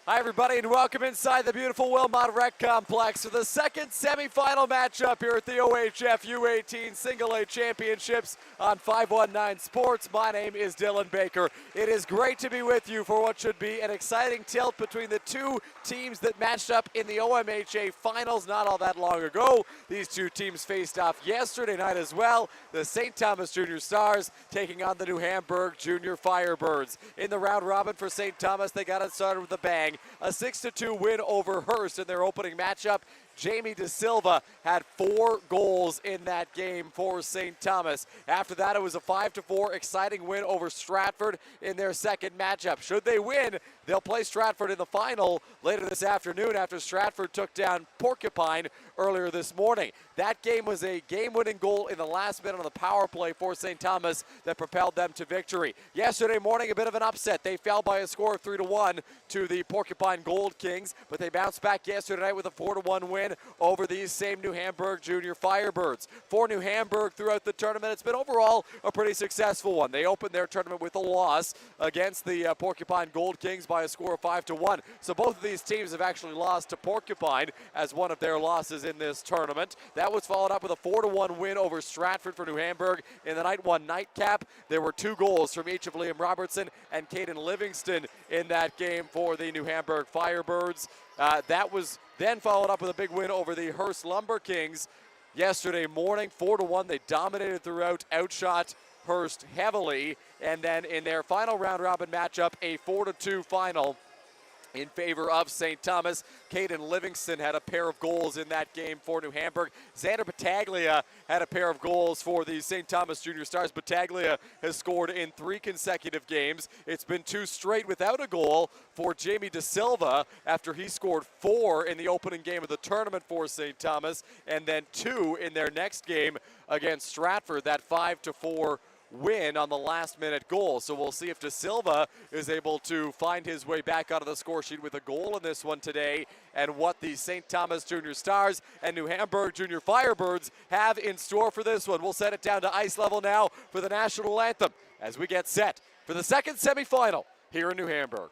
Hi, everybody, and welcome inside the beautiful Wilmot Rec Complex for the second semifinal matchup here at the OHF U18 Single A Championships on 519 Sports. My name is Dylan Baker. It is great to be with you for what should be an exciting tilt between the two teams that matched up in the OMHA finals not all that long ago. These two teams faced off yesterday night as well. The St. Thomas Junior Stars taking on the New Hamburg Junior Firebirds. In the round robin for St. Thomas, they got it started with a bang. A 6-2 win over Hearst in their opening matchup. Jamie De Silva had 4 goals in that game for St. Thomas. After that, it was a 5-4 exciting win over Stratford in their second matchup. Should they win, they'll play Stratford in the final later this afternoon after Stratford took down Porcupine earlier this morning. That game was a game-winning goal in the last minute on the power play for St. Thomas that propelled them to victory. Yesterday morning, a bit of an upset. They fell by a score of 3-1 to the Porcupine Gold Kings, but they bounced back yesterday night with a 4-1 win over these same New Hamburg Junior Firebirds. For New Hamburg throughout the tournament, it's been overall a pretty successful one. They opened their tournament with a loss against the Porcupine Gold Kings by a score of 5-1. So both of these teams have actually lost to Porcupine as one of their losses in this tournament. That was followed up with a 4-1 win over Stratford for New Hamburg in the night one nightcap. There were 2 goals from each of Liam Robertson and Caden Livingston in that game for the New Hamburg Firebirds. That was then followed up with a big win over the Hearst Lumber Kings yesterday morning, 4-1. They dominated throughout, outshot Hearst heavily, and then in their final round robin matchup, a 4-2 final in favor of St. Thomas. Caden Livingston had a pair of goals in that game for New Hamburg. Xander Battaglia had a pair of goals for the St. Thomas Junior Stars. Battaglia has scored in 3 consecutive games. It's been 2 straight without a goal for Jamie De Silva after he scored 4 in the opening game of the tournament for St. Thomas, and then 2 in their next game against Stratford, that 5-4 win on the last-minute goal. So we'll see if De Silva is able to find his way back out of the score sheet with a goal in this one today, and what the St. Thomas Junior Stars and New Hamburg Junior Firebirds have in store for this one. We'll set it down to ice level now for the national anthem as we get set for the second semifinal here in New Hamburg.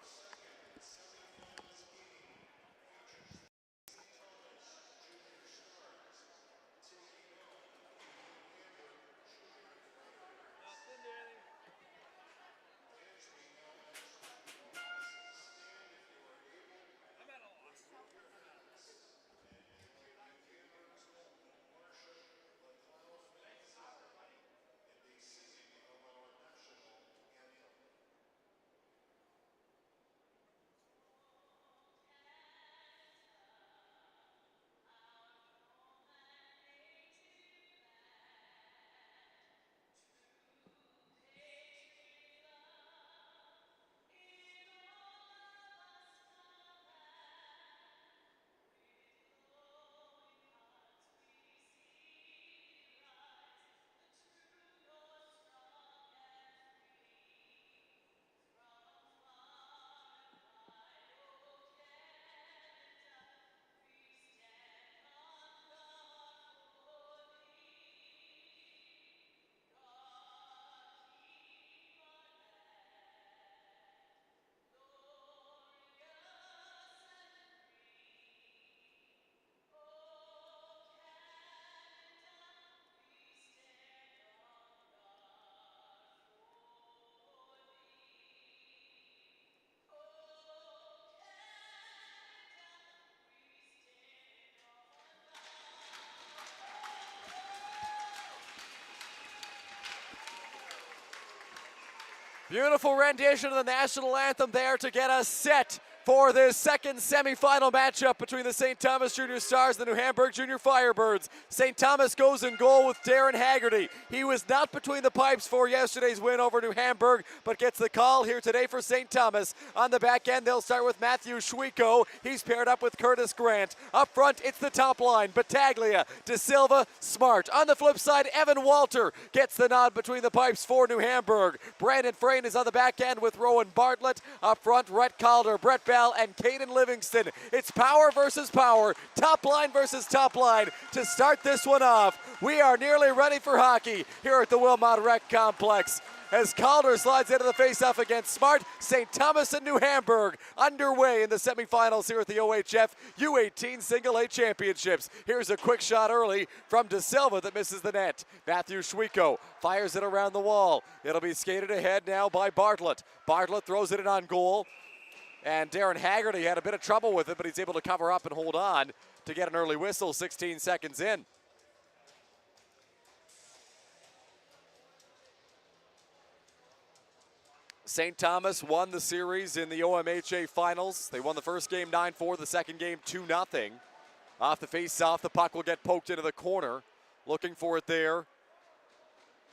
Beautiful rendition of the national anthem there to get us set for this second semifinal matchup between the St. Thomas Junior Stars and the New Hamburg Junior Firebirds. St. Thomas goes in goal with Darren Haggerty. He was not between the pipes for yesterday's win over New Hamburg, but gets the call here today for St. Thomas. On the back end, they'll start with Matthew Schwieko. He's paired up with Curtis Grant. Up front, it's the top line. Battaglia, De Silva, Smart. On the flip side, Evan Walter gets the nod between the pipes for New Hamburg. Brandon Frayne is on the back end with Rowan Bartlett. Up front, Rhett Calder, Brett Bell, and Caden Livingston. It's power versus power, top line versus top line to start this one off. We are nearly ready for hockey here at the Wilmot Rec Complex. as Calder slides into the faceoff against Smart. St. Thomas and New Hamburg underway in the semifinals here at the OHF U18 Single A Championships. Here's a quick shot early from De Silva that misses the net. Matthew Schwieko fires it around the wall. It'll be skated ahead now by Bartlett. Bartlett throws it in on goal. And Darren Haggerty had a bit of trouble with it, but he's able to cover up and hold on to get an early whistle 16 seconds in. St. Thomas won the series in the OMHA finals. They won the first game 9-4, the second game 2-0. Off the face-off, the puck will get poked into the corner. Looking for it there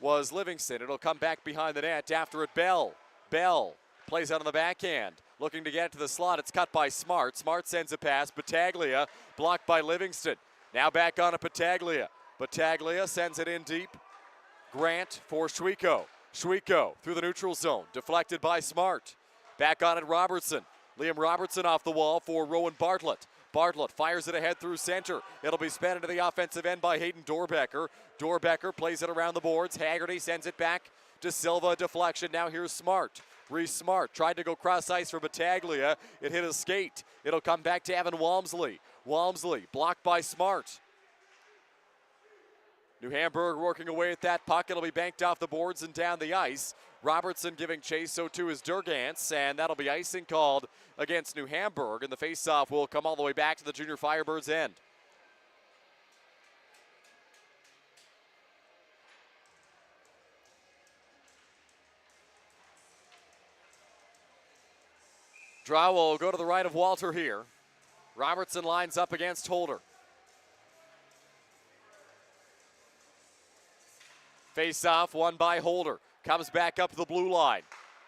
was Livingston. It'll come back behind the net. After it, Bell. Bell plays out on the backhand. Looking to get it to the slot. It's cut by Smart. Smart sends a pass. Battaglia blocked by Livingston. Now back on to Battaglia. Battaglia sends it in deep. Grant for Schwieko. Schwieko through the neutral zone, deflected by Smart. Back on it, Robertson. Liam Robertson off the wall for Rowan Bartlett. Bartlett fires it ahead through center. It'll be sped into the offensive end by Hayden Dorbecker. Dorbecker plays it around the boards. Haggerty sends it back to Silva, deflection. Now here's Smart. Reese Smart tried to go cross ice for Battaglia. It hit his skate. It'll come back to Evan Walmsley. Walmsley blocked by Smart. New Hamburg working away at that puck. It'll be banked off the boards and down the ice. Robertson giving chase, so too is Durgantz, and that'll be icing called against New Hamburg, and the faceoff will come all the way back to the junior Firebirds end. Draw will go to the right of Walter here. Robertson lines up against Holder. Face-off won by Holder. Comes back up the blue line.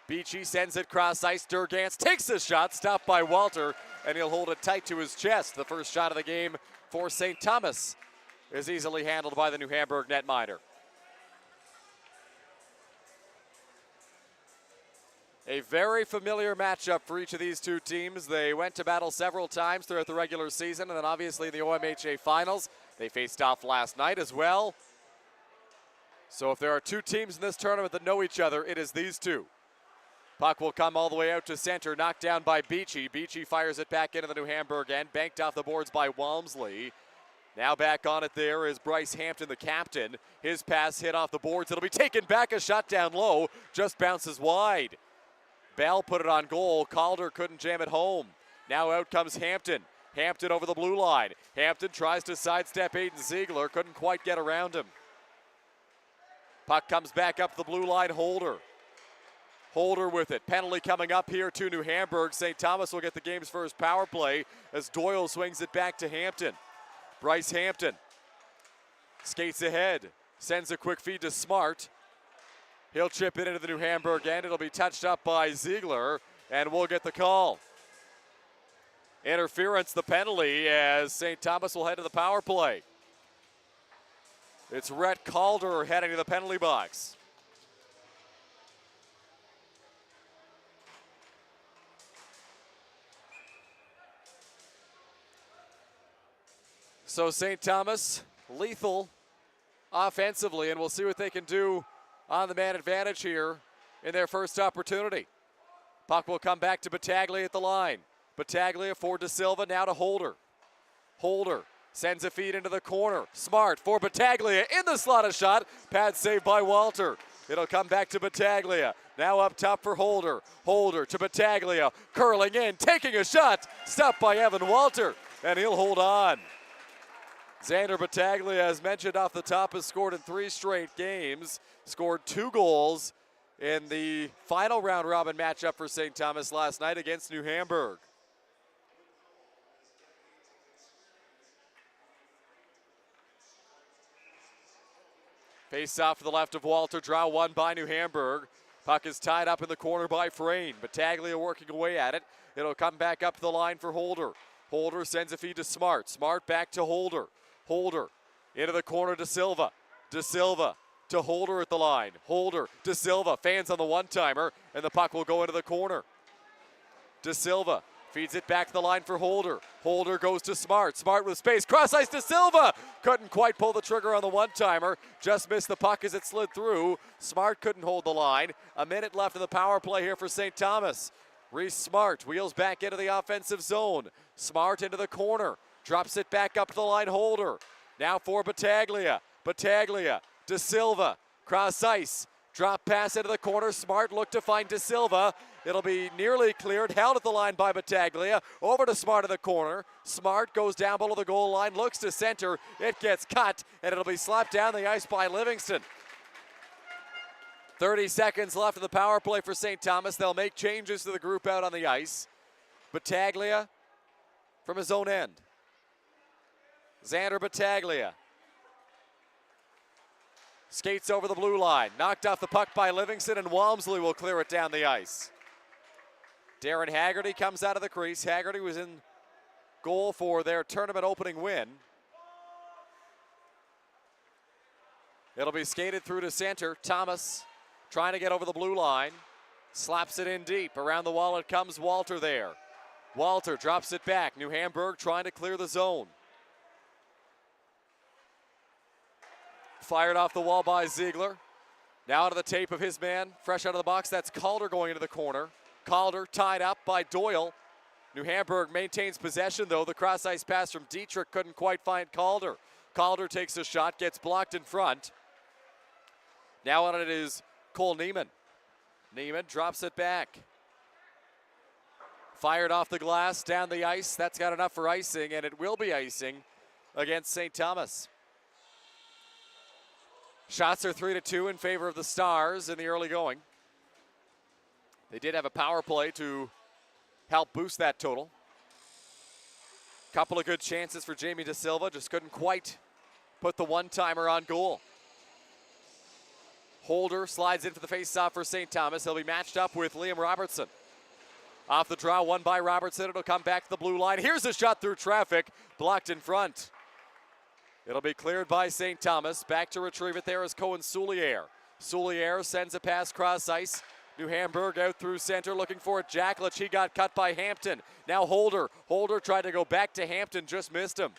Beachy sends it cross ice. Durgantz takes the shot, stopped by Walter, and he'll hold it tight to his chest. The first shot of the game for St. Thomas is easily handled by the New Hamburg netminder. A very familiar matchup for each of these two teams. They went to battle several times throughout the regular season, and then obviously in the OMHA finals. They faced off last night as well. So if there are two teams in this tournament that know each other, it is these two. Puck will come all the way out to center, knocked down by Beachy. Beachy fires it back into the New Hamburg end, banked off the boards by Walmsley. Now back on it there is Bryce Hampton, the captain. His pass hit off the boards. It'll be taken back, a shot down low, just bounces wide. Bell put it on goal. Calder couldn't jam it home. Now out comes Hampton. Hampton over the blue line. Hampton tries to sidestep Aiden Ziegler, couldn't quite get around him. Puck comes back up the blue line, Holder. Holder with it. Penalty coming up here to New Hamburg. St. Thomas will get the game's first power play as Doyle swings it back to Hampton. Bryce Hampton skates ahead, sends a quick feed to Smart. He'll chip it into the New Hamburg end. It'll be touched up by Ziegler, and we'll get the call. Interference, the penalty, as St. Thomas will head to the power play. It's Rhett Calder heading to the penalty box. So St. Thomas, lethal offensively, and we'll see what they can do on the man advantage here in their first opportunity. Puck will come back to Battaglia at the line. Battaglia for De Silva, now to Holder. Holder sends a feed into the corner. Smart for Battaglia in the slot, a shot. Pad saved by Walter. It'll come back to Battaglia. Now up top for Holder. Holder to Battaglia. Curling in, taking a shot. Stopped by Evan Walter, and he'll hold on. Xander Battaglia, as mentioned off the top, has scored in 3 straight games. Scored 2 goals in the final round robin matchup for St. Thomas last night against New Hamburg. Face off to the left of Walter. Draw won by New Hamburg. Puck is tied up in the corner by Frayne. Battaglia working away at it. It'll come back up the line for Holder. Holder sends a feed to Smart. Smart back to Holder. Holder into the corner to Silva. De Silva to Holder at the line. Holder to Silva. Fans on the one-timer, and the puck will go into the corner. De Silva Feeds it back to the line for Holder. Holder goes to Smart. Smart with space. Cross ice to Silva. Couldn't quite pull the trigger on the one-timer. Just missed the puck as it slid through. Smart couldn't hold the line. A minute left in the power play here for St. Thomas. Reese Smart wheels back into the offensive zone. Smart into the corner. Drops it back up to the line. Holder. Now for Battaglia. Battaglia to Silva. Cross ice. Drop pass into the corner. Smart looked to find De Silva. It'll be nearly cleared. Held at the line by Battaglia. Over to Smart in the corner. Smart goes down below the goal line. Looks to center. It gets cut. And it'll be slapped down the ice by Livingston. 30 seconds left in the power play for St. Thomas. They'll make changes to the group out on the ice. Battaglia from his own end. Xander Battaglia. Skates over the blue line. Knocked off the puck by Livingston, and Walmsley will clear it down the ice. Darren Haggerty comes out of the crease. Haggerty was in goal for their tournament opening win. It'll be skated through to center. Thomas trying to get over the blue line. Slaps it in deep. Around the wall it comes. Walter there. Walter drops it back. New Hamburg trying to clear the zone. Fired off the wall by Ziegler. Now to the tape of his man. Fresh out of the box. That's Calder going into the corner. Calder tied up by Doyle. New Hamburg maintains possession though. The cross ice pass from Dietrich couldn't quite find Calder. Calder takes a shot, gets blocked in front. Now on it is Cole Neiman. Neiman drops it back. Fired off the glass, down the ice. That's got enough for icing, and it will be icing against St. Thomas. Shots are 3-2 in favor of the Stars in the early going. They did have a power play to help boost that total. Couple of good chances for Jamie De Silva, just couldn't quite put the one-timer on goal. Holder slides into the face-off for St. Thomas. He'll be matched up with Liam Robertson. Off the draw, won by Robertson. It'll come back to the blue line. Here's a shot through traffic, blocked in front. It'll be cleared by St. Thomas. Back to retrieve it there is Cohen Souliere. Souliere sends a pass cross ice. New Hamburg out through center looking for it. Jacklich, he got cut by Hampton. Now Holder. Holder tried to go back to Hampton, just missed him.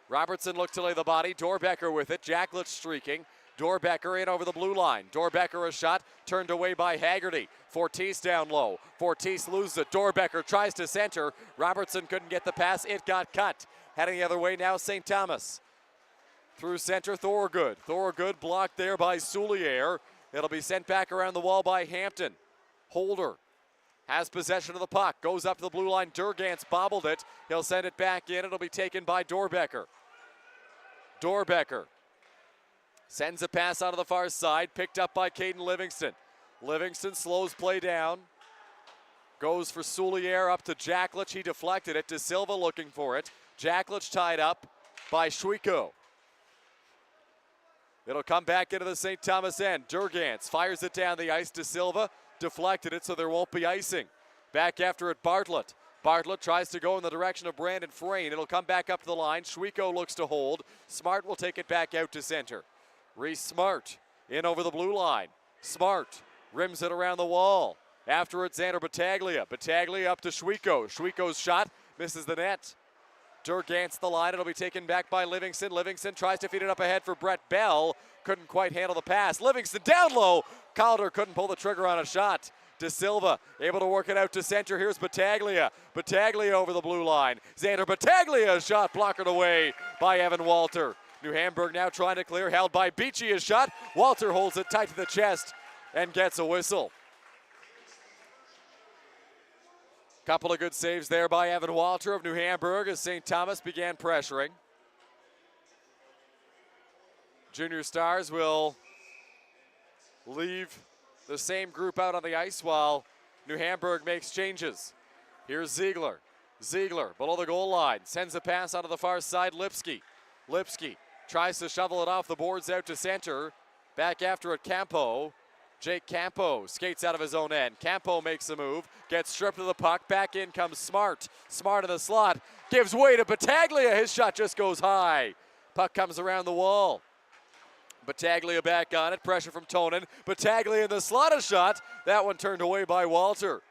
Robertson looked to lay the body. Dorbecker with it. Jacklich streaking. Dorbecker in over the blue line. Dorbecker a shot turned away by Haggerty. Fortis down low. Fortis loses it. Dorbecker tries to center. Robertson couldn't get the pass. It got cut. Heading the other way now, St. Thomas. Through center, Thorogood. Thorogood blocked there by Souliere. It'll be sent back around the wall by Hampton. Holder has possession of the puck. Goes up to the blue line. Durgantz bobbled it. He'll send it back in. It'll be taken by Dorbecker. Dorbecker sends a pass out of the far side. Picked up by Caden Livingston. Livingston slows play down. Goes for Souliere up to Jacklich. He deflected it. De Silva looking for it. Jacklich tied up by Schwiko. It'll come back into the St. Thomas end. Durgantz fires it down the ice. De Silva deflected it so there won't be icing. Back after it, Bartlett. Bartlett tries to go in the direction of Brandon Frayne. It'll come back up to the line. Schwiko looks to hold. Smart will take it back out to center. Reese Smart in over the blue line. Smart rims it around the wall. After it, Xander Battaglia. Battaglia up to Schwiko. Schwiko's shot misses the net. Durgantz the line. It'll be taken back by Livingston. Livingston tries to feed it up ahead for Brett Bell. Couldn't quite handle the pass. Livingston down low. Calder couldn't pull the trigger on a shot. De Silva able to work it out to center. Here's Battaglia. Battaglia over the blue line. Xander Battaglia shot blockered away by Evan Walter. New Hamburg now trying to clear. Held by Beachy. A shot. Walter holds it tight to the chest and gets a whistle. Couple of good saves there by Evan Walter of New Hamburg as St. Thomas began pressuring. Junior Stars will leave the same group out on the ice while New Hamburg makes changes. Here's Ziegler. Ziegler below the goal line. Sends a pass out of the far side. Lipsky. Lipsky tries to shovel it off the boards out to center. Back after it, Campo. Jake Campo skates out of his own end. Campo makes a move, gets stripped of the puck. Back in comes Smart. Smart in the slot, gives way to Battaglia. His shot just goes high. Puck comes around the wall. Battaglia back on it, pressure from Tonin. Battaglia in the slot, a shot. That one turned away by Walter.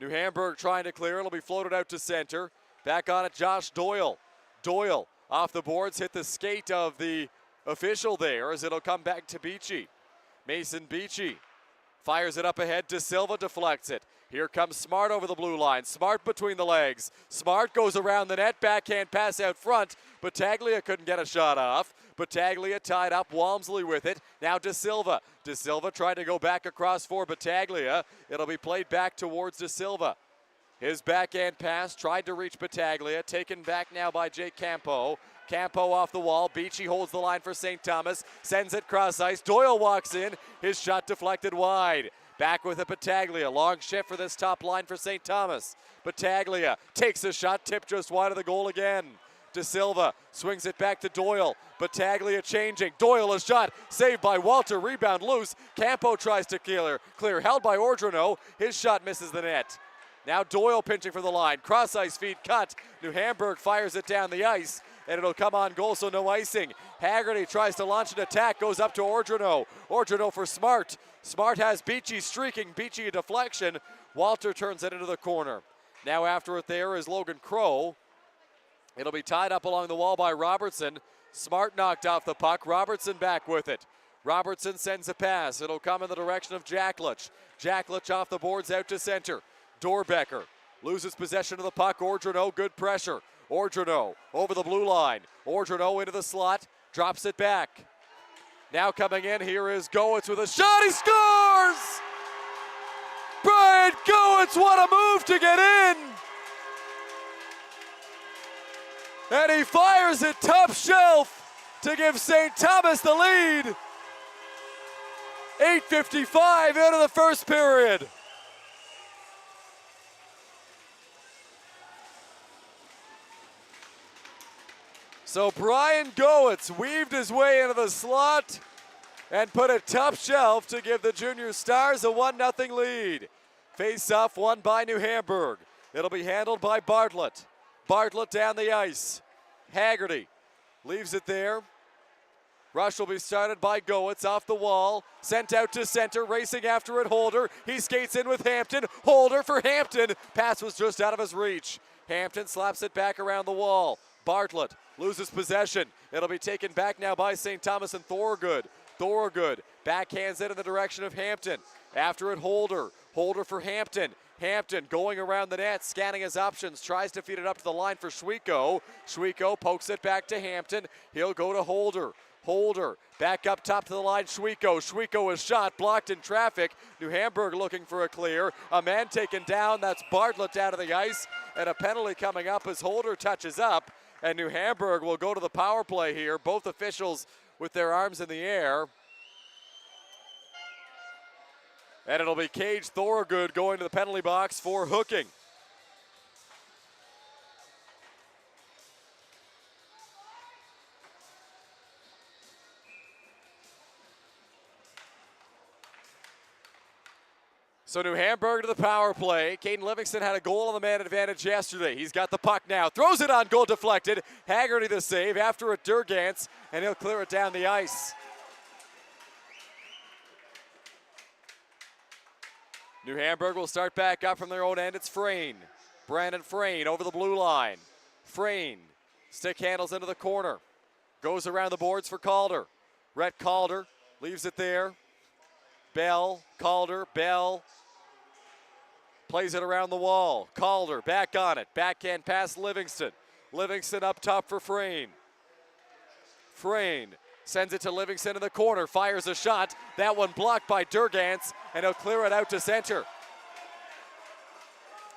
New Hamburg trying to clear. It'll be floated out to center. Back on it, Josh Doyle. Doyle off the boards, hit the skate of the official there as it'll come back to Beachy. Mason Beachy fires it up ahead. De Silva deflects it. Here comes Smart over the blue line. Smart between the legs. Smart goes around the net. Backhand pass out front. Battaglia couldn't get a shot off. Battaglia tied up. Walmsley with it. Now De Silva. De Silva tried to go back across for Battaglia. It'll be played back towards De Silva. His backhand pass tried to reach Battaglia. Taken back now by Jake Campo. Campo off the wall. Beachy holds the line for St. Thomas. Sends it cross ice. Doyle walks in. His shot deflected wide. Back with it, Battaglia. Long shift for this top line for St. Thomas. Battaglia takes a shot, tipped just wide of the goal again. De Silva swings it back to Doyle. Battaglia changing. Doyle a shot, saved by Walter. Rebound loose. Campo tries to clear. Held by Ordrino. His shot misses the net. Now Doyle pinching for the line. Cross ice feed cut. New Hamburg fires it down the ice, and it'll come on goal, so no icing. Haggerty tries to launch an attack, goes up to Ordrino. Ordrino for Smart. Smart has Beachy streaking. Beachy a deflection. Walter turns it into the corner. Now after it there is Logan Crow. It'll be tied up along the wall by Robertson. Smart knocked off the puck. Robertson back with it. Robertson sends a pass. It'll come in the direction of Jacklich. Jacklich off the boards out to center. Dorbecker loses possession of the puck. Ordrino, good pressure. Ordrino over the blue line. Ordrino into the slot, drops it back. Now coming in, here is Goetz with a shot, he scores! Brian Goetz, what a move to get in! And he fires it top shelf to give St. Thomas the lead. 8:55 into the first period. So Brian Goetz weaved his way into the slot and put it top shelf to give the Junior Stars a 1-0 lead. Face-off won by New Hamburg. It'll be handled by Bartlett. Bartlett down the ice. Haggerty leaves it there. Rush will be started by Goetz off the wall. Sent out to center, racing after it Holder. He skates in with Hampton. Holder for Hampton. Pass was just out of his reach. Hampton slaps it back around the wall. Bartlett loses possession. It'll be taken back now by St. Thomas and Thorogood. Thorogood backhands it in the direction of Hampton. After it, Holder. Holder for Hampton. Hampton going around the net, scanning his options, tries to feed it up to the line for Schwieko. Schwieko pokes it back to Hampton. He'll go to Holder. Holder back up top to the line. Schwieko. Schwieko is shot, blocked in traffic. New Hamburg looking for a clear. A man taken down. That's Bartlett down to the ice. And a penalty coming up as Holder touches up. And New Hamburg will go to the power play here. Both officials with their arms in the air. And it'll be Cage Thorogood going to the penalty box for hooking. So New Hamburg to the power play. Caden Livingston had a goal on the man advantage yesterday. He's got the puck now. Throws it on goal, deflected. Haggerty the save. After it, Durgantz, and he'll clear it down the ice. New Hamburg will start back up from their own end. It's Frayne. Brandon Frayne over the blue line. Frayne, stick handles into the corner. Goes around the boards for Calder. Rhett Calder leaves it there. Bell, Calder, Bell. Plays it around the wall. Calder back on it. Backhand pass Livingston. Livingston up top for Frayne. Frayne sends it to Livingston in the corner. Fires a shot. That one blocked by Durgantz, and he'll clear it out to center.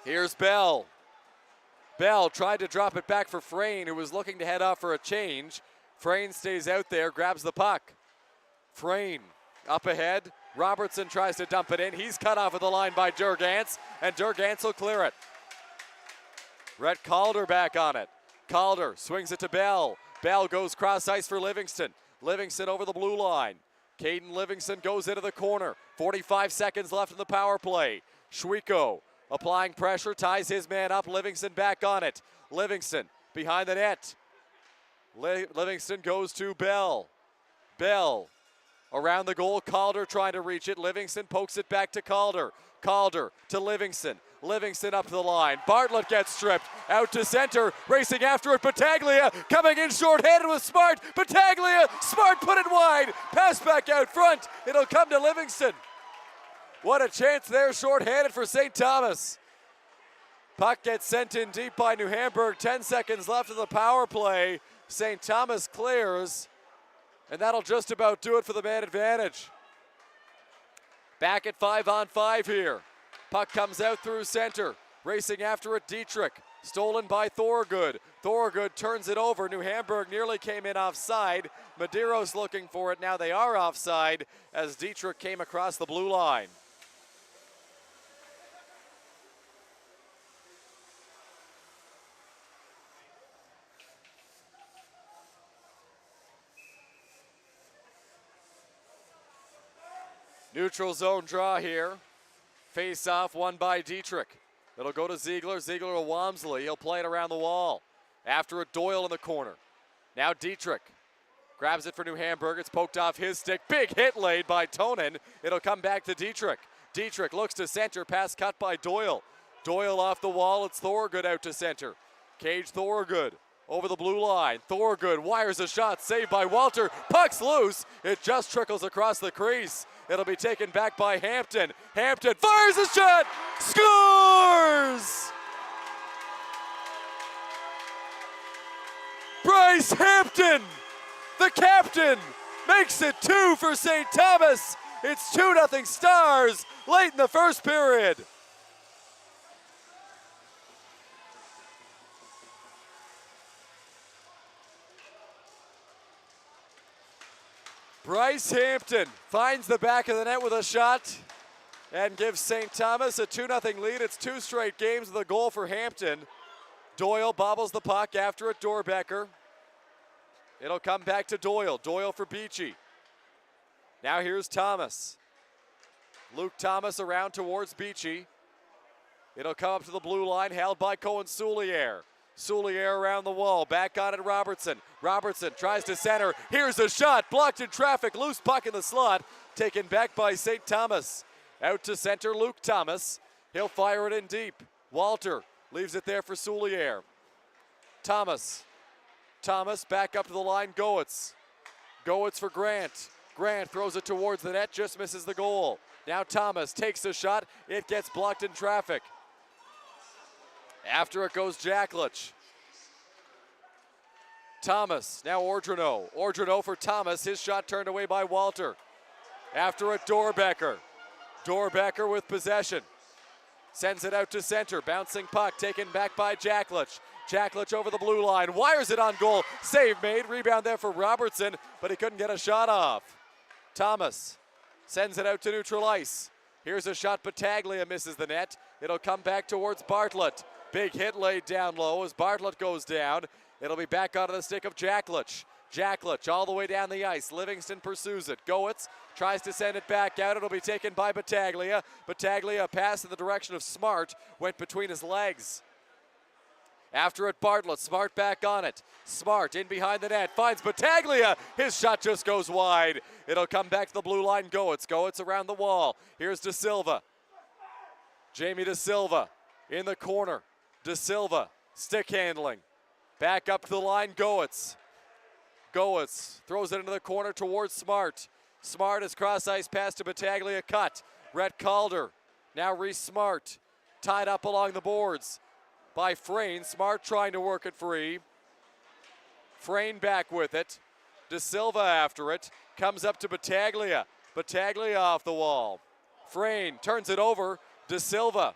Here's Bell. Bell tried to drop it back for Frayne, who was looking to head off for a change. Frayne stays out there, grabs the puck. Frayne up ahead. Robertson tries to dump it in. He's cut off of the line by Durgantz, and Durgantz will clear it. Rhett Calder back on it. Calder swings it to Bell. Bell goes cross ice for Livingston. Livingston over the blue line. Caden Livingston goes into the corner. 45 seconds left in the power play. Schwieko applying pressure, ties his man up. Livingston back on it. Livingston behind the net. Livingston goes to Bell. Bell around the goal. Calder trying to reach it. Livingston pokes it back to Calder. Calder to Livingston. Livingston up to the line. Bartlett gets stripped. Out to center. Racing after it. Battaglia coming in short-handed with Smart. Battaglia. Smart put it wide. Pass back out front. It'll come to Livingston. What a chance there short-handed for St. Thomas. Puck gets sent in deep by New Hamburg. 10 seconds left of the power play. St. Thomas clears. And that'll just about do it for the man advantage. Back at 5-on-5 here. Puck comes out through center. Racing after it, Dietrich. Stolen by Thorgood. Thorgood turns it over. New Hamburg nearly came in offside. Medeiros looking for it. Now they are offside as Dietrich came across the blue line. Neutral zone draw here. Face off won by Dietrich. It'll go to Ziegler. Ziegler to Walmsley. He'll play it around the wall. After it, Doyle in the corner. Now Dietrich grabs it for New Hamburg. It's poked off his stick. Big hit laid by Tonin. It'll come back to Dietrich. Dietrich looks to center. Pass cut by Doyle. Doyle off the wall. It's Thorgood out to center. Cage Thorgood over the blue line. Thorgood wires a shot. Saved by Walter. Puck's loose. It just trickles across the crease. It'll be taken back by Hampton. Hampton fires a shot, scores! Bryce Hampton, the captain, makes it 2 for St. Thomas. It's 2-0 Stars late in the first period. Bryce Hampton finds the back of the net with a shot and gives St. Thomas a 2-0 lead. It's 2 straight games with a goal for Hampton. Doyle bobbles the puck after it, Dorbecker. It'll come back to Doyle. Doyle for Beachy. Now here's Thomas. Luke Thomas around towards Beachy. It'll come up to the blue line, held by Cohen Souliere. Souliere around the wall, back on it Robertson. Robertson tries to center, here's a shot, blocked in traffic, loose puck in the slot, taken back by St. Thomas. Out to center, Luke Thomas. He'll fire it in deep. Walter leaves it there for Souliere. Thomas. Thomas back up to the line, Goetz. Goetz for Grant. Grant throws it towards the net, just misses the goal. Now Thomas takes the shot, it gets blocked in traffic. After it goes Jacklich. Thomas, now Ordreneau. Ordreneau for Thomas, his shot turned away by Walter. After it, Dorbecker. Dorbecker with possession. Sends it out to center, bouncing puck taken back by Jacklich. Jacklich over the blue line, wires it on goal. Save made, rebound there for Robertson, but he couldn't get a shot off. Thomas sends it out to neutral ice. Here's a shot, Battaglia misses the net. It'll come back towards Bartlett. Big hit laid down low as Bartlett goes down. It'll be back onto the stick of Jacklich. Jacklich all the way down the ice. Livingston pursues it. Goetz tries to send it back out. It'll be taken by Battaglia. Battaglia, a pass in the direction of Smart, went between his legs. After it, Bartlett. Smart back on it. Smart in behind the net. Finds Battaglia. His shot just goes wide. It'll come back to the blue line. Goetz. Goetz around the wall. Here's De Silva. Jamie De Silva in the corner. De Silva, stick handling. Back up to the line, Goetz. Goetz throws it into the corner towards Smart. Smart is cross ice pass to Battaglia, cut. Rhett Calder, now Reese Smart. Tied up along the boards by Frayne. Smart trying to work it free. Frayne back with it. De Silva after it. Comes up to Battaglia. Battaglia off the wall. Frayne turns it over. De Silva.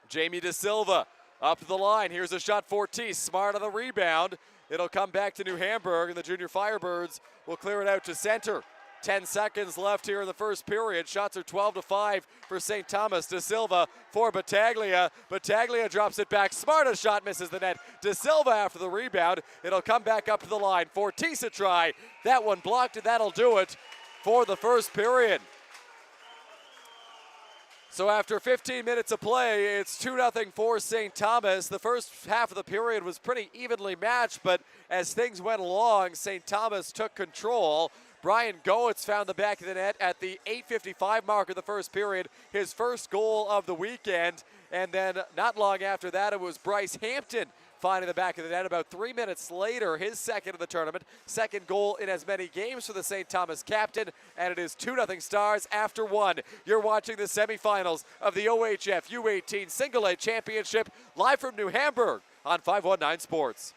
Jamie De Silva up the line. Here's a shot for T. Smart on the rebound. It'll come back to New Hamburg, and the junior Firebirds will clear it out to center. 10 seconds left here in the first period. Shots are 12-5 for St. Thomas. De Silva for Battaglia. Battaglia drops it back. Smart, a shot misses the net. De Silva after the rebound. It'll come back up to the line. Fortis a try. That one blocked, and that'll do it for the first period. So after 15 minutes of play, it's 2-0 for St. Thomas. The first half of the period was pretty evenly matched, but as things went along, St. Thomas took control. Brian Goetz found the back of the net at the 8:55 mark of the first period, his first goal of the weekend, And then not long after that, it was Bryce Hampton finding the back of the net. About 3 minutes later, his second of the tournament, second goal in as many games for the St. Thomas captain, and it is 2-0 Stars after one. You're watching the semifinals of the OHF U18 Single A Championship live from New Hamburg on 519 Sports.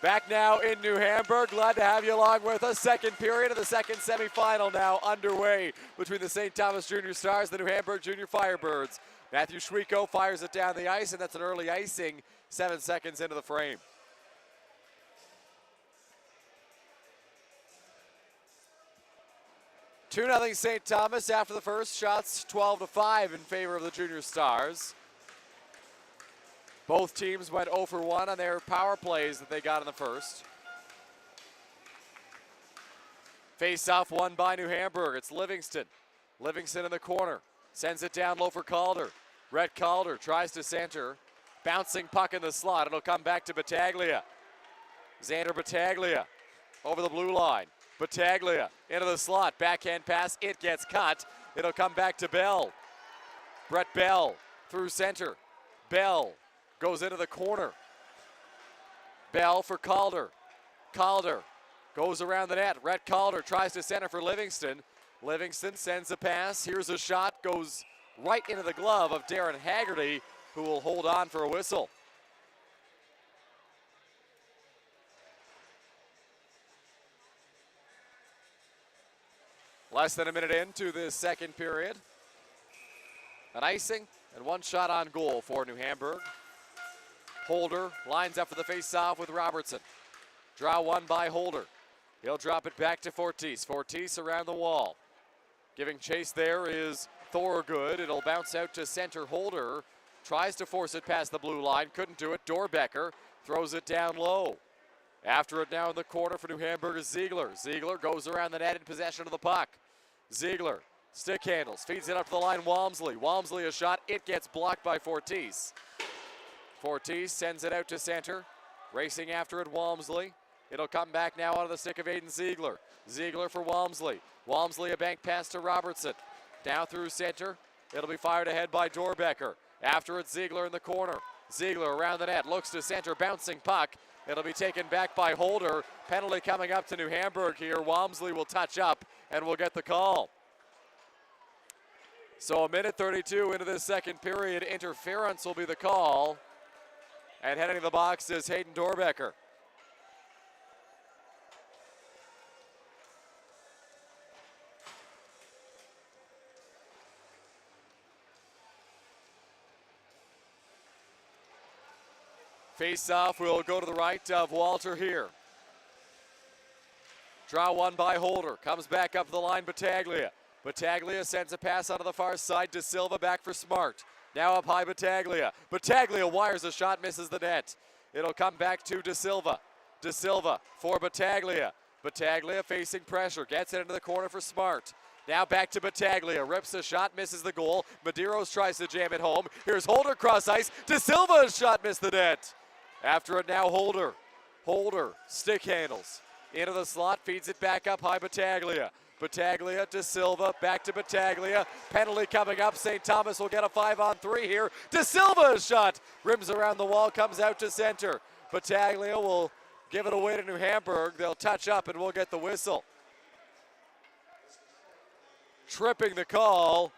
Back now in New Hamburg. Glad to have you along with us. Second period of the second semifinal now underway between the St. Thomas Junior Stars and the New Hamburg Junior Firebirds. Matthew Schwieko fires it down the ice, and that's an early icing 7 seconds into the frame. Two 2-0 St. Thomas after the first. Shots 12-5 in favor of the Junior Stars. Both teams went 0 for 1 on their power plays that they got in the first. Face-off won by New Hamburg. It's Livingston. Livingston in the corner. Sends it down low for Calder. Rhett Calder tries to center. Bouncing puck in the slot. It'll come back to Battaglia. Xander Battaglia over the blue line. Battaglia into the slot. Backhand pass. It gets cut. It'll come back to Bell. Brett Bell through center. Bell goes into the corner. Bell for Calder. Calder goes around the net. Rhett Calder tries to center for Livingston. Livingston sends a pass. Here's a shot. Goes right into the glove of Darren Haggerty, who will hold on for a whistle. Less than a minute into the second period. An icing and one shot on goal for New Hamburg. Holder lines up for the face-off with Robertson. Draw one by Holder. He'll drop it back to Fortis. Fortis around the wall. Giving chase there is Thorgood. It'll bounce out to center. Holder tries to force it past the blue line. Couldn't do it. Dorbecker throws it down low. After it now in the corner for New Hamburg is Ziegler. Ziegler goes around the net in possession of the puck. Ziegler stick handles, feeds it up to the line. Walmsley. Walmsley a shot. It gets blocked by Fortis. Fortis sends it out to center. Racing after it, Walmsley. It'll come back now onto the stick of Aiden Ziegler. Ziegler for Walmsley. Walmsley a bank pass to Robertson. Down through center. It'll be fired ahead by Dorbecker. After it, Ziegler in the corner. Ziegler around the net, looks to center, bouncing puck. It'll be taken back by Holder. Penalty coming up to New Hamburg here. Walmsley will touch up and will get the call. So a minute 32 into this second period. Interference will be the call. And heading to the box is Hayden Dorbecker. Face-off will go to the right of Walter here. Draw one by Holder. Comes back up the line, Battaglia. Battaglia sends a pass out of the far side to Silva, back for Smart. Now up high, Battaglia. Battaglia wires a shot, misses the net. It'll come back to De Silva. De Silva for Battaglia. Battaglia facing pressure, gets it into the corner for Smart. Now back to Battaglia, rips a shot, misses the goal. Medeiros tries to jam it home. Here's Holder cross ice. De Silva's shot missed the net. After it now, Holder. Holder, stick handles. Into the slot, feeds it back up high, Battaglia. Battaglia to Silva, back to Battaglia. Penalty coming up. St. Thomas will get a 5-on-3 here. De Silva's shot rims around the wall, comes out to center. Battaglia will give it away to New Hamburg. They'll touch up and we'll get the whistle. Tripping the call,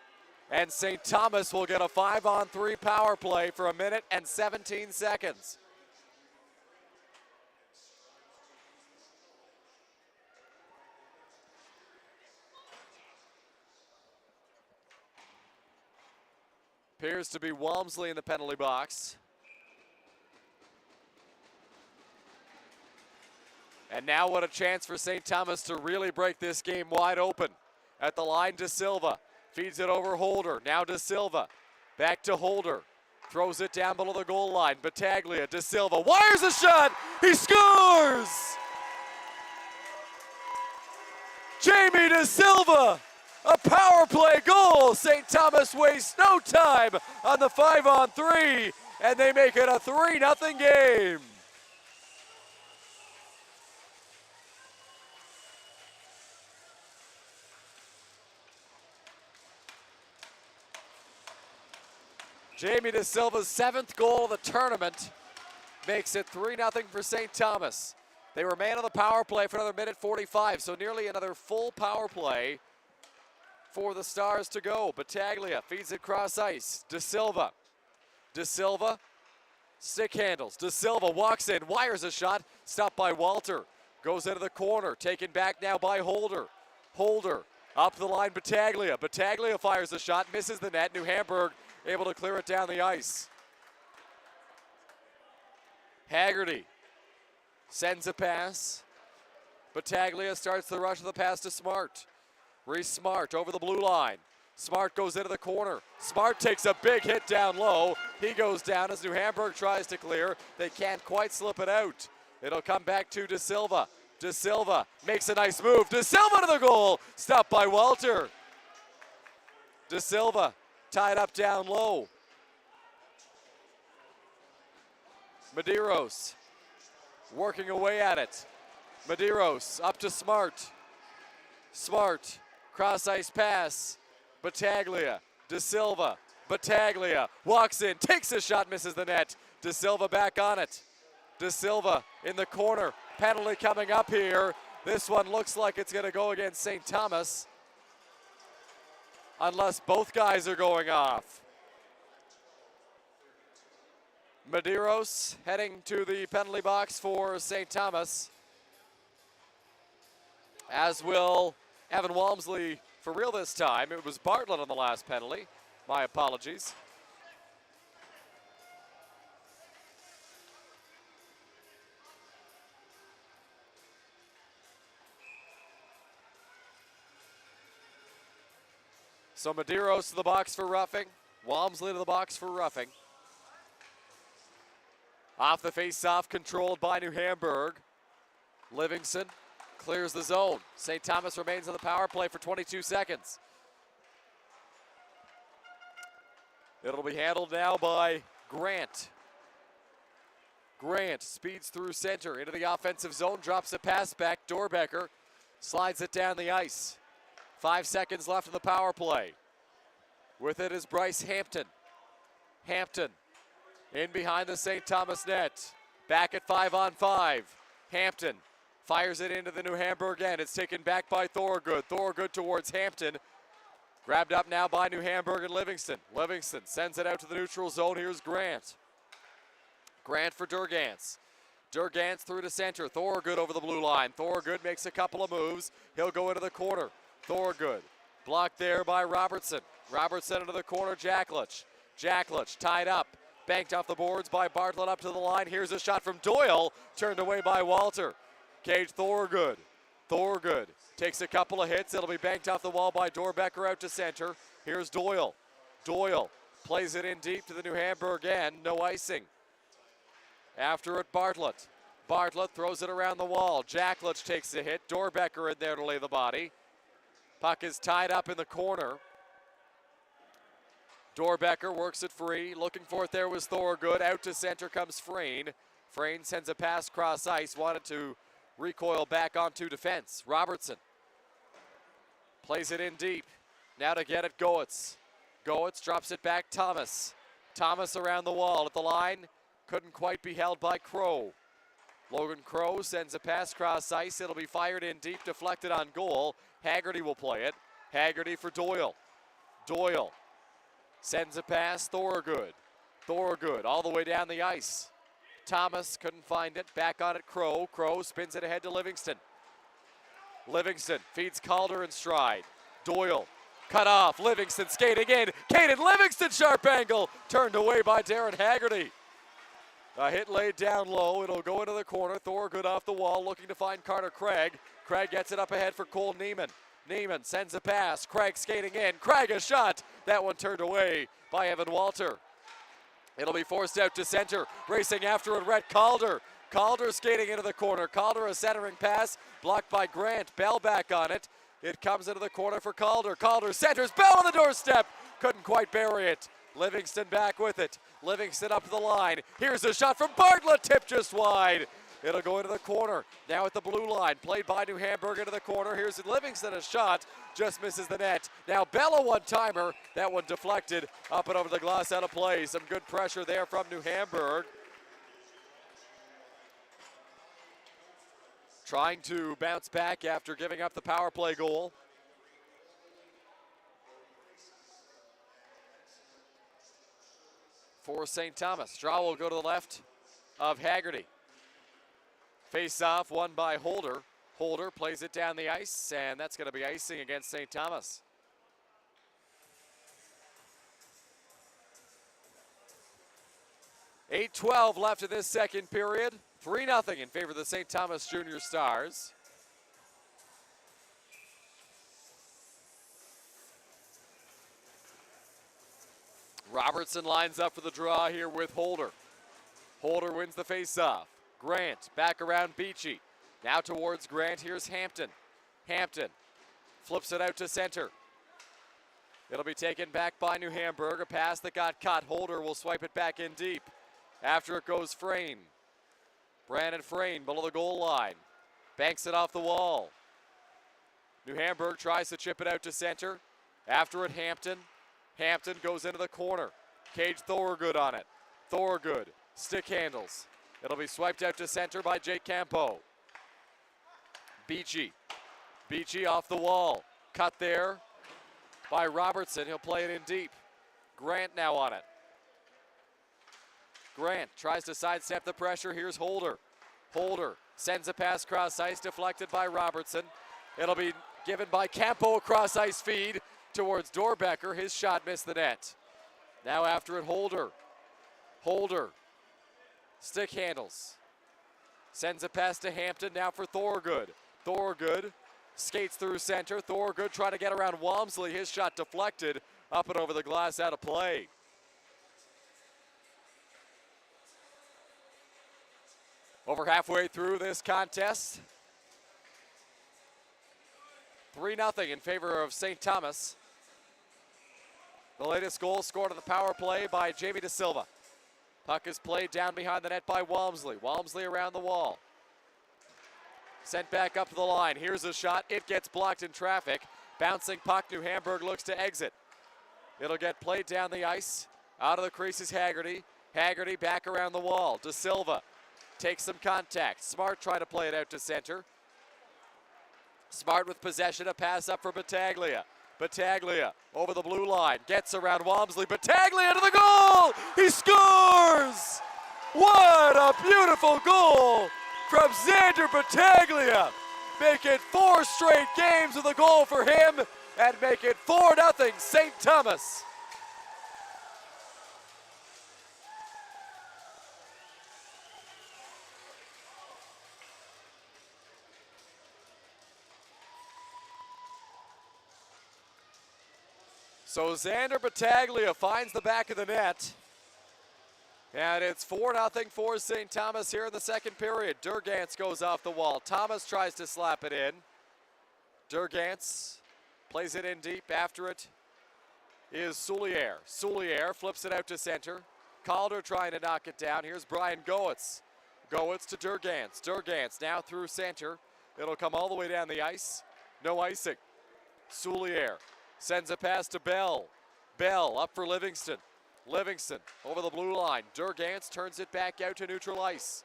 and St. Thomas will get a 5-on-3 power play for a minute and 17 seconds. Appears to be Walmsley in the penalty box. And now what a chance for St. Thomas to really break this game wide open. At the line, De Silva feeds it over Holder. Now De Silva back to Holder. Throws it down below the goal line. Battaglia, De Silva wires a shot. He scores! Jamie De Silva, a power play goal. St. Thomas wastes no time on the 5-on-3, and they make it a 3-0 game. Jamie De Silva's 7th goal of the tournament makes it 3-0 for St. Thomas. They were man on the power play for another minute 45, so nearly another full power play for the Stars to go. Battaglia feeds it cross ice. De Silva. De Silva Stick handles. De Silva walks in, wires a shot, stopped by Walter. Goes into the corner, taken back now by Holder. Holder up the line, Battaglia. Battaglia fires a shot, misses the net. New Hamburg able to clear it down the ice. Haggerty sends a pass. Battaglia starts the rush of the pass to Smart. Reese Smart over the blue line. Smart goes into the corner. Smart takes a big hit down low. He goes down as New Hamburg tries to clear. They can't quite slip it out. It'll come back to De Silva. De Silva makes a nice move. De Silva to the goal. Stopped by Walter. De Silva tied up down low. Medeiros working away at it. Medeiros up to Smart. Smart, cross ice pass. Battaglia, De Silva, Battaglia walks in, takes a shot, misses the net. De Silva back on it. De Silva in the corner. Penalty coming up here. This one looks like it's going to go against St. Thomas, unless both guys are going off. Medeiros heading to the penalty box for St. Thomas, as will Evan Walmsley for real this time. It was Bartlett on the last penalty. My apologies. So Medeiros to the box for roughing. Walmsley to the box for roughing. Off the face-off, controlled by New Hamburg. Livingston clears the zone. St. Thomas remains on the power play for 22 seconds. It'll be handled now by Grant. Grant speeds through center into the offensive zone, drops a pass back. Dorbecker slides it down the ice. 5 seconds left in the power play. With it is Bryce Hampton. Hampton in behind the St. Thomas net. Back at 5-on-5. Hampton fires it into the New Hamburg end. It's taken back by Thorogood. Thorogood towards Hampton. Grabbed up now by New Hamburg and Livingston. Livingston sends it out to the neutral zone. Here's Grant. Grant for Durgantz. Durgantz through to center. Thorogood over the blue line. Thorogood makes a couple of moves. He'll go into the corner. Thorogood blocked there by Robertson. Robertson into the corner. Jacklich. Jacklich tied up. Banked off the boards by Bartlett up to the line. Here's a shot from Doyle. Turned away by Walter. Cage Thorogood. Thorogood takes a couple of hits. It'll be banked off the wall by Dorbecker out to center. Here's Doyle. Doyle plays it in deep to the New Hamburg end. No icing. After it, Bartlett. Bartlett throws it around the wall. Jacklich takes the hit. Dorbecker in there to lay the body. Puck is tied up in the corner. Dorbecker works it free. Looking for it there was Thorogood. Out to center comes Frayne. Frayne sends a pass cross ice. Wanted to recoil back onto defense. Robertson plays it in deep. Now to get it, Goetz. Goetz drops it back, Thomas. Thomas around the wall at the line. Couldn't quite be held by Crow. Logan Crow sends a pass cross ice. It'll be fired in deep, deflected on goal. Haggerty will play it. Haggerty for Doyle. Doyle sends a pass, Thorogood. Thorogood all the way down the ice. Thomas couldn't find it. Back on it, Crow. Crow spins it ahead to Livingston. Livingston feeds Calder in stride. Doyle cut off. Livingston skating in. Caden Livingston, sharp angle. Turned away by Darren Haggerty. A hit laid down low. It'll go into the corner. Thorogood off the wall, looking to find Carter Craig. Craig gets it up ahead for Cole Neiman. Neiman sends a pass. Craig skating in. Craig a shot. That one turned away by Evan Walter. It'll be forced out to center. Racing after it, Rhett Calder. Calder skating into the corner. Calder a centering pass. Blocked by Grant. Bell back on it. It comes into the corner for Calder. Calder centers. Bell on the doorstep. Couldn't quite bury it. Livingston back with it. Livingston up the line. Here's a shot from Bartlett. Tip just wide. It'll go into the corner. Now at the blue line. Played by New Hamburg into the corner. Here's Livingston, a shot. Just misses the net. Now Bella one-timer. That one deflected up and over the glass, out of play. Some good pressure there from New Hamburg. Trying to bounce back after giving up the power play goal. for St. Thomas. Draw will go to the left of Haggerty. Face-off won by Holder. Holder plays it down the ice, and that's going to be icing against St. Thomas. .8:12 left in this second period. 3-0 in favor of the St. Thomas Junior Stars. Robertson lines up for the draw here with Holder. Holder wins the face-off. Grant back around Beachy. Now towards Grant, here's Hampton. Hampton flips it out to center. It'll be taken back by New Hamburg. A pass that got caught. Holder will swipe it back in deep. After it goes Frayne. Brandon Frayne below the goal line. Banks it off the wall. New Hamburg tries to chip it out to center. After it, Hampton. Hampton goes into the corner. Cage Thorogood on it. Thorogood, stick handles. It'll be swiped out to center by Jake Campo. Beachy. Beachy off the wall. Cut there by Robertson. He'll play it in deep. Grant now on it. Grant tries to sidestep the pressure. Here's Holder. Holder sends a pass cross ice, deflected by Robertson. It'll be given by Campo across ice feed towards Dorbecker. His shot missed the net. Now after it, Holder. Holder. Stick handles. Sends a pass to Hampton, now for Thorogood. Thorogood skates through center. Thorogood trying to get around Walmsley. His shot deflected up and over the glass, out of play. Over halfway through this contest. 3-0 in favor of St. Thomas. The latest goal scored on the power play by Jamie De Silva. Puck is played down behind the net by Walmsley. Walmsley around the wall. Sent back up to the line. Here's a shot. It gets blocked in traffic. Bouncing puck. New Hamburg looks to exit. It'll get played down the ice. Out of the crease is Haggerty. Haggerty back around the wall. De Silva takes some contact. Smart trying to play it out to center. Smart with possession. A pass up for Battaglia. Battaglia over the blue line. Gets around Walmsley. Battaglia to the goal! He scores! What a beautiful goal from Xander Battaglia. Make it 4 straight games with a goal for him and make it 4-0 St. Thomas. So Xander Battaglia finds the back of the net. And it's 4-0 for St. Thomas here in the second period. Durgantz goes off the wall. Thomas tries to slap it in. Durgantz plays it in deep. After it is Souliere. Souliere flips it out to center. Calder trying to knock it down. Here's Brian Goetz. Goetz to Durgantz. Durgantz now through center. It'll come all the way down the ice. No icing. Souliere sends a pass to Bell. Bell up for Livingston. Livingston over the blue line. Durgantz turns it back out to neutral ice.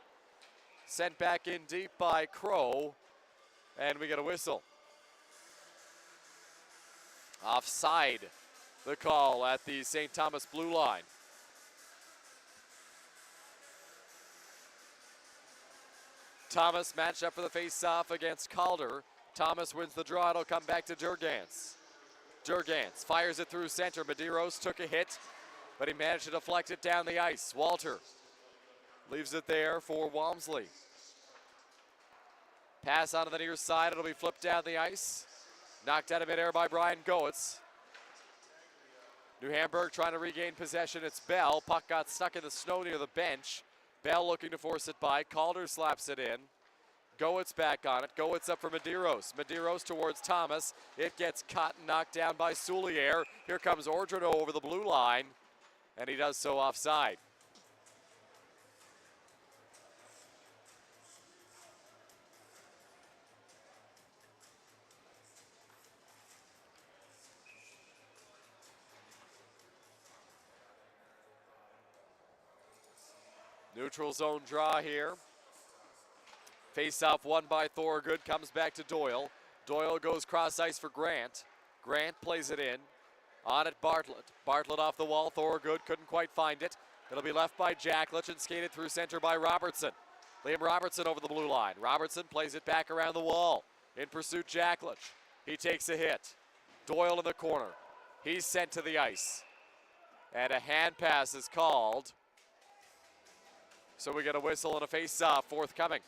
Sent back in deep by Crow. And we get a whistle. Offside, the call at the St. Thomas blue line. Thomas matched up for the face-off against Calder. Thomas wins the draw. It'll come back to Durgantz. Durgantz fires it through center. Medeiros took a hit, but he managed to deflect it down the ice. Walter leaves it there for Walmsley. Pass onto the near side. It'll be flipped down the ice. Knocked out of midair by Brian Goetz. New Hamburg trying to regain possession. It's Bell. Puck got stuck in the snow near the bench. Bell looking to force it by. Calder slaps it in. Goetz back on it. Goetz up for Medeiros. Medeiros towards Thomas. It gets caught and knocked down by Souliere. Here comes Ordrado over the blue line, and he does so offside. Neutral zone draw here. Face-off won by Thorogood, comes back to Doyle. Doyle goes cross ice for Grant. Grant plays it in. On it, Bartlett. Bartlett off the wall. Thorogood couldn't quite find it. It'll be left by Jacklich and skated through center by Robertson. Liam Robertson over the blue line. Robertson plays it back around the wall. In pursuit, Jacklich. He takes a hit. Doyle in the corner. He's sent to the ice. And a hand pass is called. So we get a whistle and a face-off forthcoming.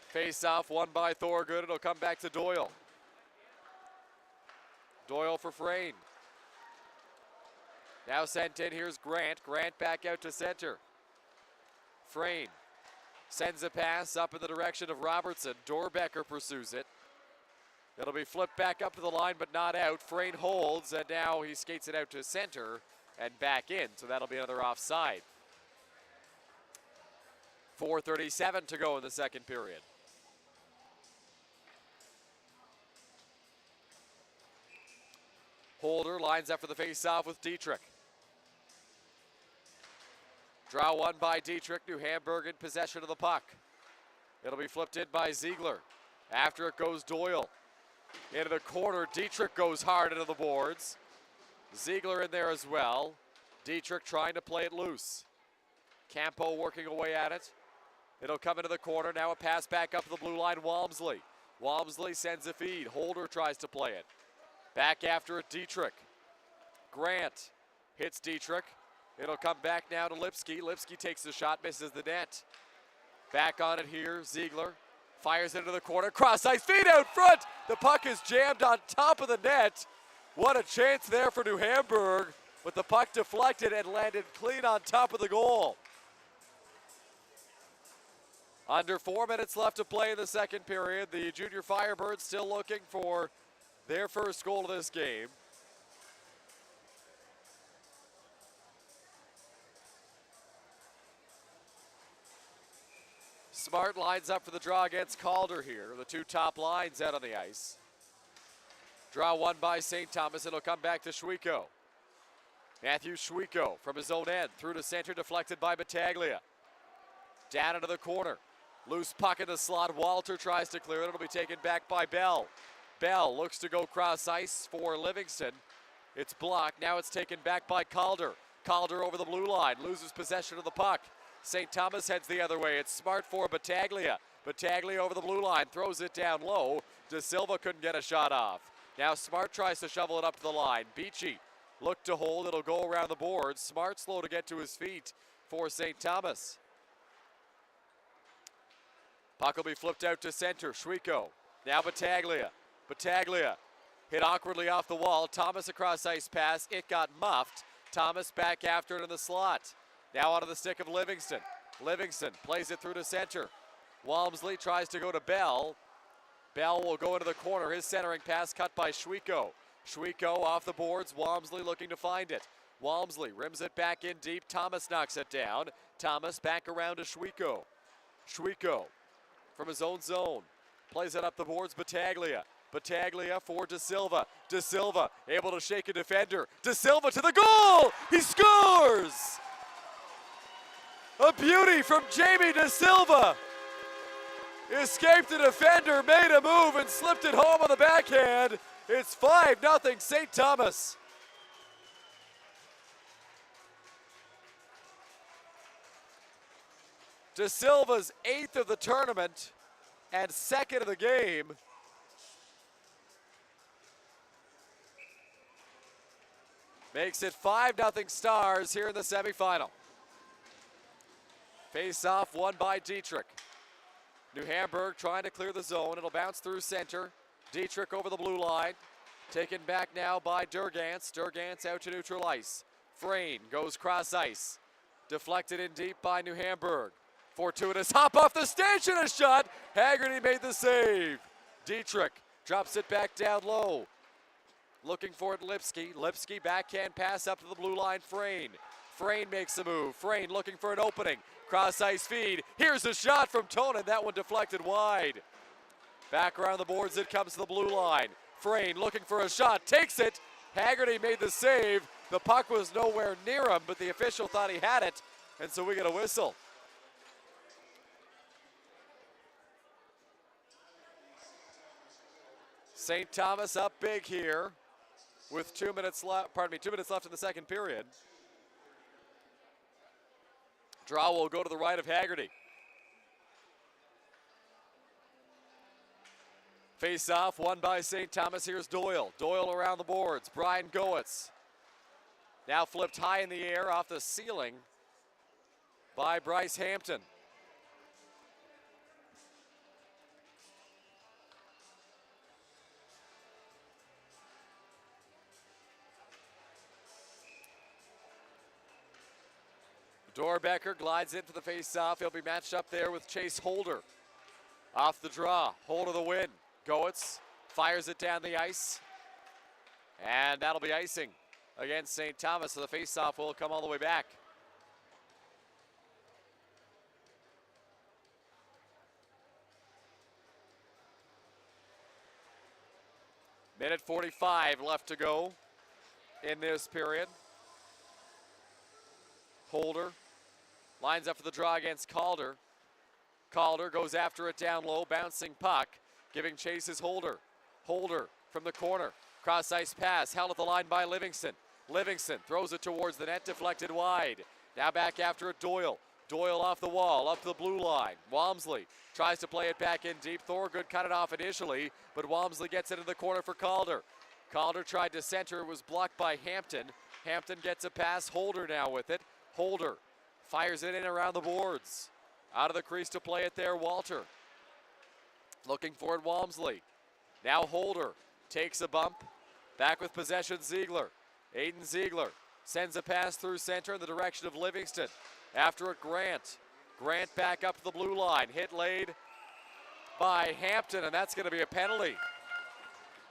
Face-off won by Thorgood. It'll come back to Doyle. Doyle for Frayne. Now sent in, here's Grant. Grant back out to center. Frayne sends a pass up in the direction of Robertson. Dorbecker pursues it. It'll be flipped back up to the line, but not out. Frayne holds, and now he skates it out to center and back in, so that'll be another offside. 4:37 to go in the second period. Holder lines up for the face-off with Dietrich. Draw one by Dietrich. New Hamburg in possession of the puck. It'll be flipped in by Ziegler. After it goes Doyle. Into the corner, Dietrich goes hard into the boards. Ziegler in there as well. Dietrich trying to play it loose. Campo working away at it. It'll come into the corner. Now a pass back up to the blue line, Walmsley. Walmsley sends a feed. Holder tries to play it. Back after it, Dietrich. Grant hits Dietrich. It'll come back now to Lipsky. Lipsky takes the shot, misses the net. Back on it here, Ziegler. Fires into the corner, cross ice, feed out front. The puck is jammed on top of the net. What a chance there for New Hamburg, with the puck deflected and landed clean on top of the goal. Under 4 minutes left to play in the second period. The junior Firebirds still looking for their first goal of this game. Smart lines up for the draw against Calder here. The two top lines out on the ice. Draw one by St. Thomas. It'll come back to Schwieko. Matthew Schwieko from his own end. Through to center, deflected by Battaglia. Down into the corner. Loose puck in the slot. Walter tries to clear it. It'll be taken back by Bell. Bell looks to go cross ice for Livingston. It's blocked. Now it's taken back by Calder. Calder over the blue line. Loses possession of the puck. St. Thomas heads the other way. It's Smart for Battaglia. Battaglia over the blue line. Throws it down low. De Silva couldn't get a shot off. Now Smart tries to shovel it up to the line. Beachy looked to hold. It'll go around the boards. Smart slow to get to his feet for St. Thomas. Puck will be flipped out to center. Schwieko. Now Battaglia. Battaglia hit awkwardly off the wall. Thomas across ice pass. It got muffed. Thomas back after it in the slot. Now onto the stick of Livingston. Livingston plays it through to center. Walmsley tries to go to Bell. Bell will go into the corner. His centering pass cut by Schwieko. Schwieko off the boards. Walmsley looking to find it. Walmsley rims it back in deep. Thomas knocks it down. Thomas back around to Schwieko. Schwieko from his own zone. Plays it up the boards. Battaglia. Battaglia for De Silva. De Silva able to shake a defender. De Silva to the goal! He scores! A beauty from Jamie De Silva. Escaped the defender, made a move, and slipped it home on the backhand. It's 5-0 St. Thomas. De Silva's 8th of the tournament and 2nd of the game. Makes it 5-0 Stars here in the semifinal. Face-off won by Dietrich. New Hamburg trying to clear the zone. It'll bounce through center. Dietrich over the blue line. Taken back now by Durgantz. Durgantz out to neutral ice. Frayne goes cross ice. Deflected in deep by New Hamburg. Fortuitous hop off the stage and a shot. Haggerty made the save. Dietrich drops it back down low. Looking for it, Lipsky. Lipsky backhand pass up to the blue line, Frayne. Frayne makes a move. Frayne looking for an opening. Cross ice feed. Here's a shot from Tonin. That one deflected wide. Back around the boards it comes to the blue line. Frayne looking for a shot. Takes it. Haggerty made the save. The puck was nowhere near him, but the official thought he had it, and so we get a whistle. St. Thomas up big here with 2 minutes left, 2 minutes left in the second period. Draw will go to the right of Haggerty. Face off, won by St. Thomas. Here's Doyle. Doyle around the boards. Brian Goetz. Now flipped high in the air off the ceiling by Bryce Hampton. Dorbecker glides in for the face-off. He'll be matched up there with Chase Holder. Off the draw, Holder the win. Goetz fires it down the ice. And that'll be icing against St. Thomas, so the face-off will come all the way back. Minute 45 left to go in this period. Holder lines up for the draw against Calder. Calder goes after it down low, bouncing puck, giving chase is Holder. Holder from the corner, cross ice pass, held at the line by Livingston. Livingston throws it towards the net, deflected wide. Now back after it, Doyle. Doyle off the wall, up to the blue line. Walmsley tries to play it back in deep. Thorgood cut it off initially, but Walmsley gets it in the corner for Calder. Calder tried to center, it was blocked by Hampton. Hampton gets a pass, Holder now with it. Holder fires it in around the boards. Out of the crease to play it there, Walter. Looking for it, Walmsley. Now Holder takes a bump. Back with possession, Ziegler. Aiden Ziegler sends a pass through center in the direction of Livingston. After it, Grant. Grant back up to the blue line. Hit laid by Hampton, and that's going to be a penalty.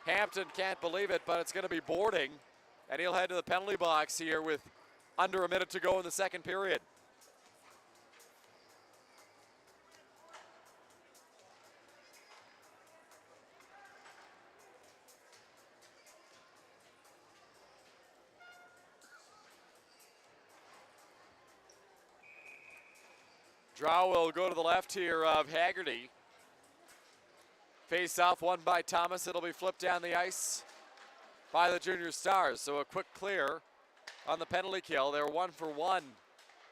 Hampton can't believe it, but it's going to be boarding, and he'll head to the penalty box here with under a minute to go in the second period. Draw will go to the left here of Haggerty. Face off, won by Thomas. It'll be flipped down the ice by the Junior Stars. So a quick clear on the penalty kill. They're 1 for 1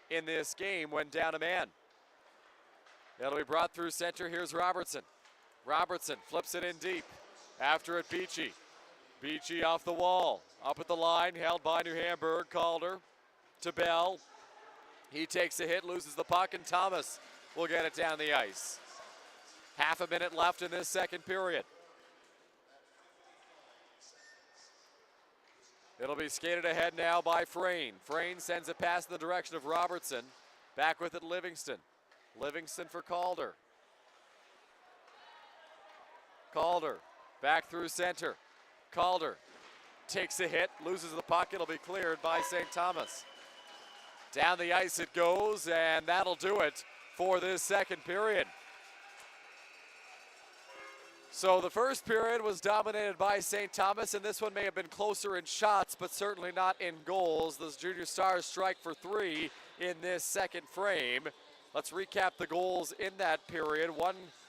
in this game when down a man. It'll be brought through center. Here's Robertson. Robertson flips it in deep. After it, Beachy. Beachy off the wall. Up at the line, held by New Hamburg. Calder to Bell. He takes a hit, loses the puck, and Thomas will get it down the ice. Half a minute left in this second period. It'll be skated ahead now by Frayne. Frayne sends a pass in the direction of Robertson. Back with it, Livingston. Livingston for Calder. Calder back through center. Calder takes a hit, loses the puck. It'll be cleared by St. Thomas. Down the ice it goes, and that'll do it for this second period. So the first period was dominated by St. Thomas, and this one may have been closer in shots, but certainly not in goals. The Junior Stars strike for 3 in this second frame. Let's recap the goals in that period.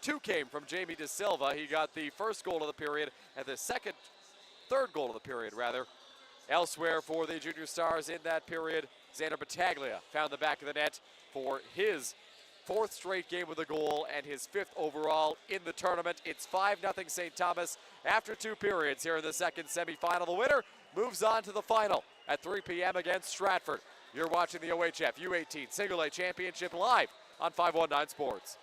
2 came from Jamie De Silva. He got the first goal of the period, and the third goal of the period, rather. Elsewhere for the Junior Stars in that period, Xander Battaglia found the back of the net for his 4th straight game with a goal and his 5th overall in the tournament. It's 5-0 St. Thomas after 2 periods here in the second semifinal. The winner moves on to the final at 3 p.m. against Stratford. You're watching the OHF U18 Single A Championship live on 519 Sports.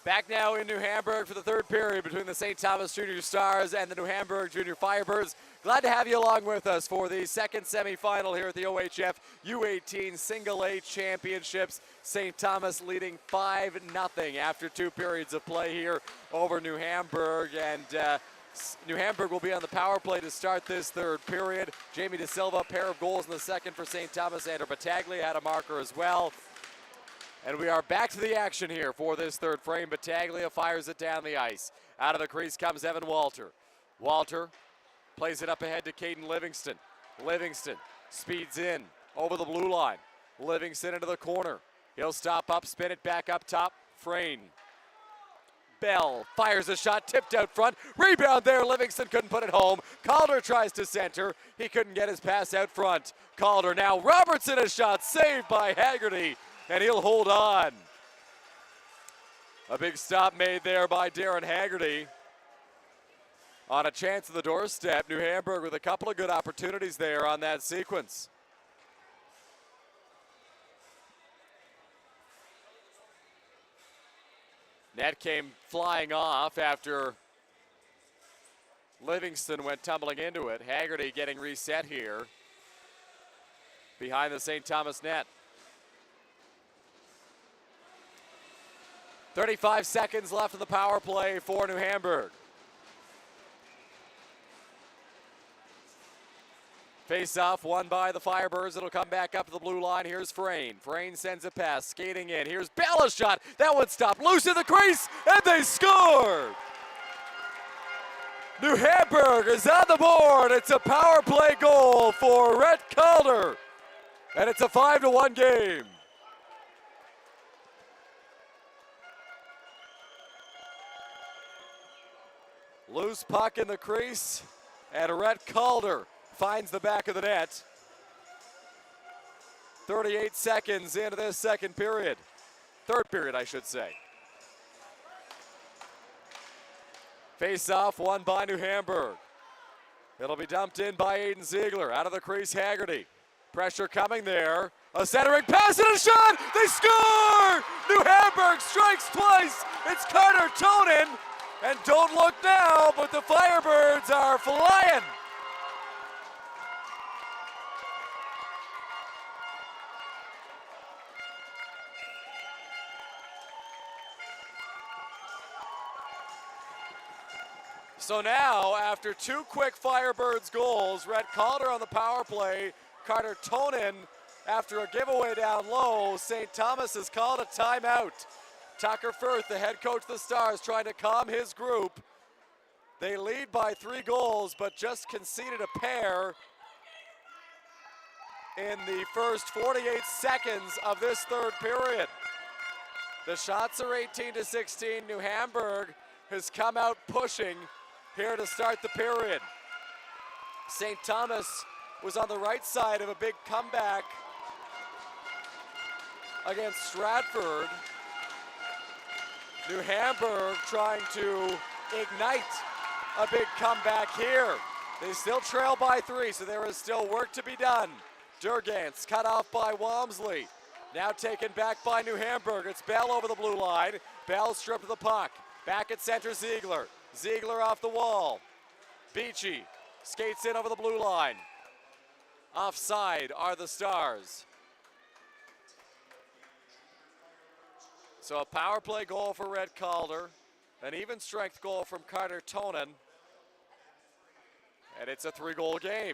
Back now in New Hamburg for the third period between the St. Thomas Junior Stars and the New Hamburg Junior Firebirds. Glad to have you along with us for the second semifinal here at the OHF U18 Single A Championships. St. Thomas leading 5-0 after 2 periods of play here over New Hamburg. And New Hamburg will be on the power play to start this third period. Jamie De Silva, pair of goals in the second for St. Thomas. Andrew Battaglia had a marker as well. And we are back to the action here for this third frame. Battaglia fires it down the ice. Out of the crease comes Evan Walter. Walter plays it up ahead to Caden Livingston. Livingston speeds in over the blue line. Livingston into the corner. He'll stop up, spin it back up top. Frayne. Bell fires a shot, tipped out front. Rebound there, Livingston couldn't put it home. Calder tries to center. He couldn't get his pass out front. Calder now, Robertson a shot, saved by Haggerty. And he'll hold on. A big stop made there by Darren Haggerty. On a chance at the doorstep, New Hamburg with a couple of good opportunities there on that sequence. Net came flying off after Livingston went tumbling into it. Haggerty getting reset here behind the St. Thomas net. 35 seconds left in the power play for New Hamburg. Face-off won by the Firebirds. It'll come back up to the blue line. Here's Frayne. Frayne sends a pass, skating in. Here's Bella's shot. That one stopped loose in the crease, and they score! New Hamburg is on the board. It's a power play goal for Rhett Calder, and it's a 5-1 game. Loose puck in the crease, and Rhett Calder finds the back of the net. 38 seconds into this second period. Third period, I should say. Face-off won by New Hamburg. It'll be dumped in by Aiden Ziegler. Out of the crease, Haggerty. Pressure coming there. A centering pass and a shot! They score! New Hamburg strikes twice. It's Carter Tonin. And don't look now, but the Firebirds are flying. So now, after 2 quick Firebirds goals, Rhett Calder on the power play, Carter Tonin after a giveaway down low, St. Thomas has called a timeout. Tucker Firth, the head coach of the Stars, trying to calm his group. They lead by 3 goals, but just conceded a pair in the first 48 seconds of this third period. The shots are 18-16. New Hamburg has come out pushing here to start the period. St. Thomas was on the right side of a big comeback against Stratford. New Hamburg trying to ignite a big comeback here. They still trail by 3, so there is still work to be done. Durgantz cut off by Walmsley. Now taken back by New Hamburg. It's Bell over the blue line. Bell stripped of the puck. Back at center, Ziegler. Ziegler off the wall. Beachy skates in over the blue line. Offside are the Stars. So a power play goal for Rhett Calder, an even strength goal from Carter Tonin, and it's a 3-goal game.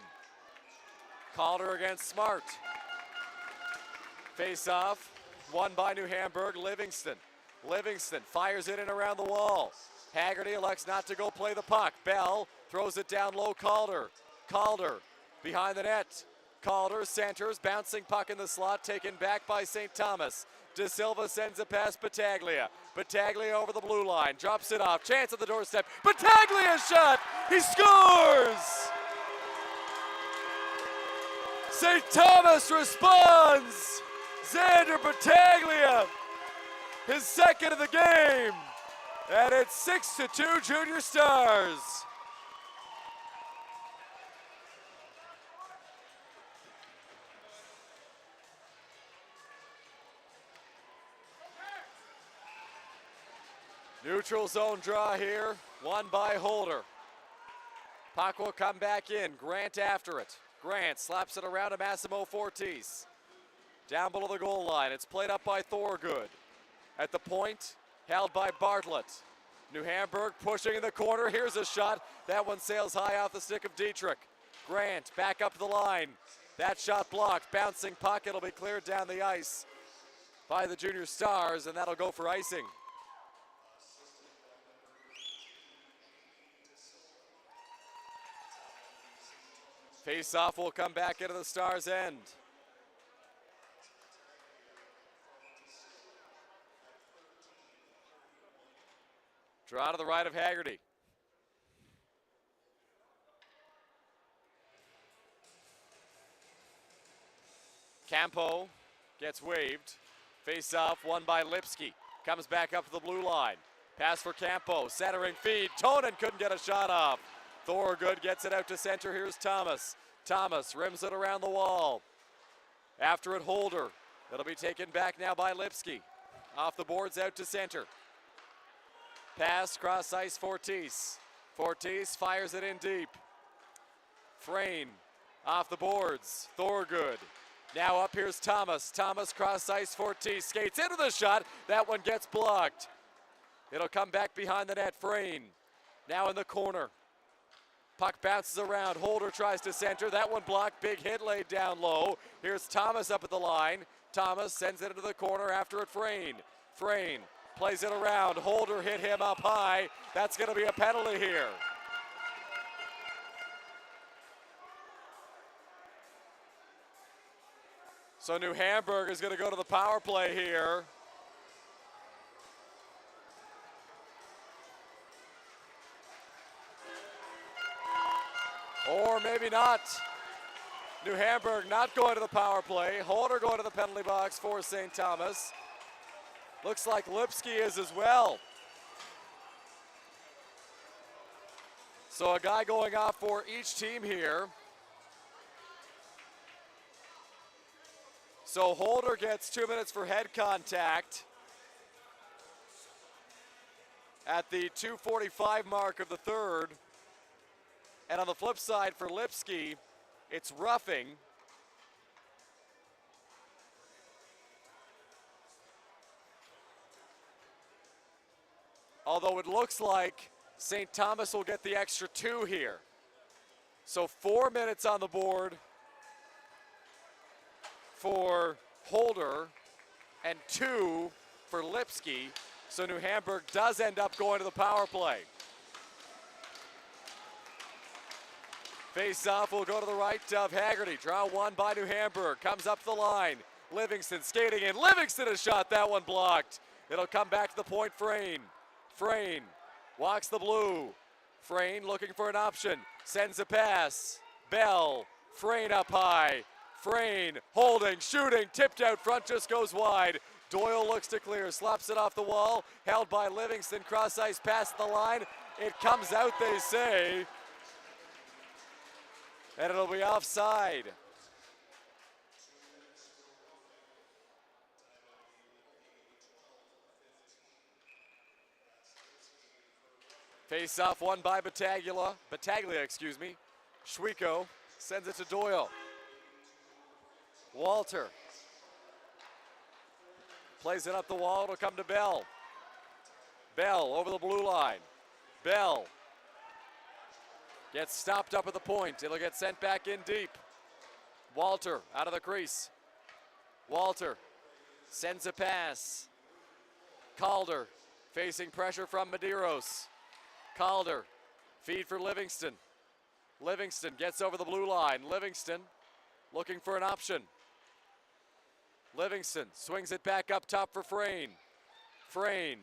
Calder against Smart. Face off, won by New Hamburg, Livingston. Livingston fires it in around the wall. Haggerty elects not to go play the puck. Bell throws it down low, Calder. Calder behind the net. Calder centers, bouncing puck in the slot, taken back by St. Thomas. De Silva sends it past Battaglia. Battaglia over the blue line, drops it off, chance at the doorstep. Battaglia shot, he scores! St. Thomas responds. Xander Battaglia, his second of the game. And it's 6-2 Junior Stars. Neutral zone draw here, won by Holder. Puck will come back in, Grant after it. Grant slaps it around to Massimo Fortis. Down below the goal line, it's played up by Thorgood. At the point, held by Bartlett. New Hamburg pushing in the corner, here's a shot. That one sails high off the stick of Dietrich. Grant back up the line. That shot blocked, bouncing puck, it'll be cleared down the ice by the Junior Stars, and that'll go for icing. Face-off will come back into the Stars' end. Draw to the right of Haggerty. Campo gets waved. Face-off won by Lipsky. Comes back up to the blue line. Pass for Campo, centering feed. Tonin couldn't get a shot off. Thorgood gets it out to center. Here's Thomas. Thomas rims it around the wall. After it, Holder. It'll be taken back now by Lipsky. Off the boards out to center. Pass cross ice Fortis. Fortis fires it in deep. Frayne off the boards. Thorgood. Now up here's Thomas. Thomas cross ice Fortis. Skates into the shot. That one gets blocked. It'll come back behind the net. Frayne now in the corner. Puck bounces around. Holder tries to center. That one blocked. Big hit laid down low. Here's Thomas up at the line. Thomas sends it into the corner after it. Frayne. Frayne plays it around. Holder hit him up high. That's going to be a penalty here. So New Hamburg is going to go to the power play here. Or maybe not. New Hamburg not going to the power play. Holder going to the penalty box for St. Thomas. Looks like Lipsky is as well. So a guy going off for each team here. So Holder gets 2 minutes for head contact at the 2:45 mark of the third. And on the flip side for Lipsky, it's roughing. Although it looks like St. Thomas will get the extra 2 here. So 4 minutes on the board for Holder and 2 for Lipsky. So New Hamburg does end up going to the power play. Face-off will go to the right of Haggerty. Draw one by New Hamburg. Comes up the line. Livingston skating in. Livingston has shot that one blocked. It'll come back to the point. Frayne. Frayne walks the blue. Frayne looking for an option. Sends a pass. Bell. Frayne up high. Frayne holding, shooting, tipped out front, just goes wide. Doyle looks to clear, slaps it off the wall. Held by Livingston. Cross ice past the line. It comes out, they say. And it'll be offside. Face-off won by Battaglia, excuse me. Schwieko sends it to Doyle. Walter plays it up the wall, it'll come to Bell. Bell over the blue line. Bell gets stopped up at the point. It'll get sent back in deep. Walter out of the crease. Walter sends a pass. Calder facing pressure from Medeiros. Calder, feed for Livingston. Livingston gets over the blue line. Livingston looking for an option. Livingston swings it back up top for Frayne. Frayne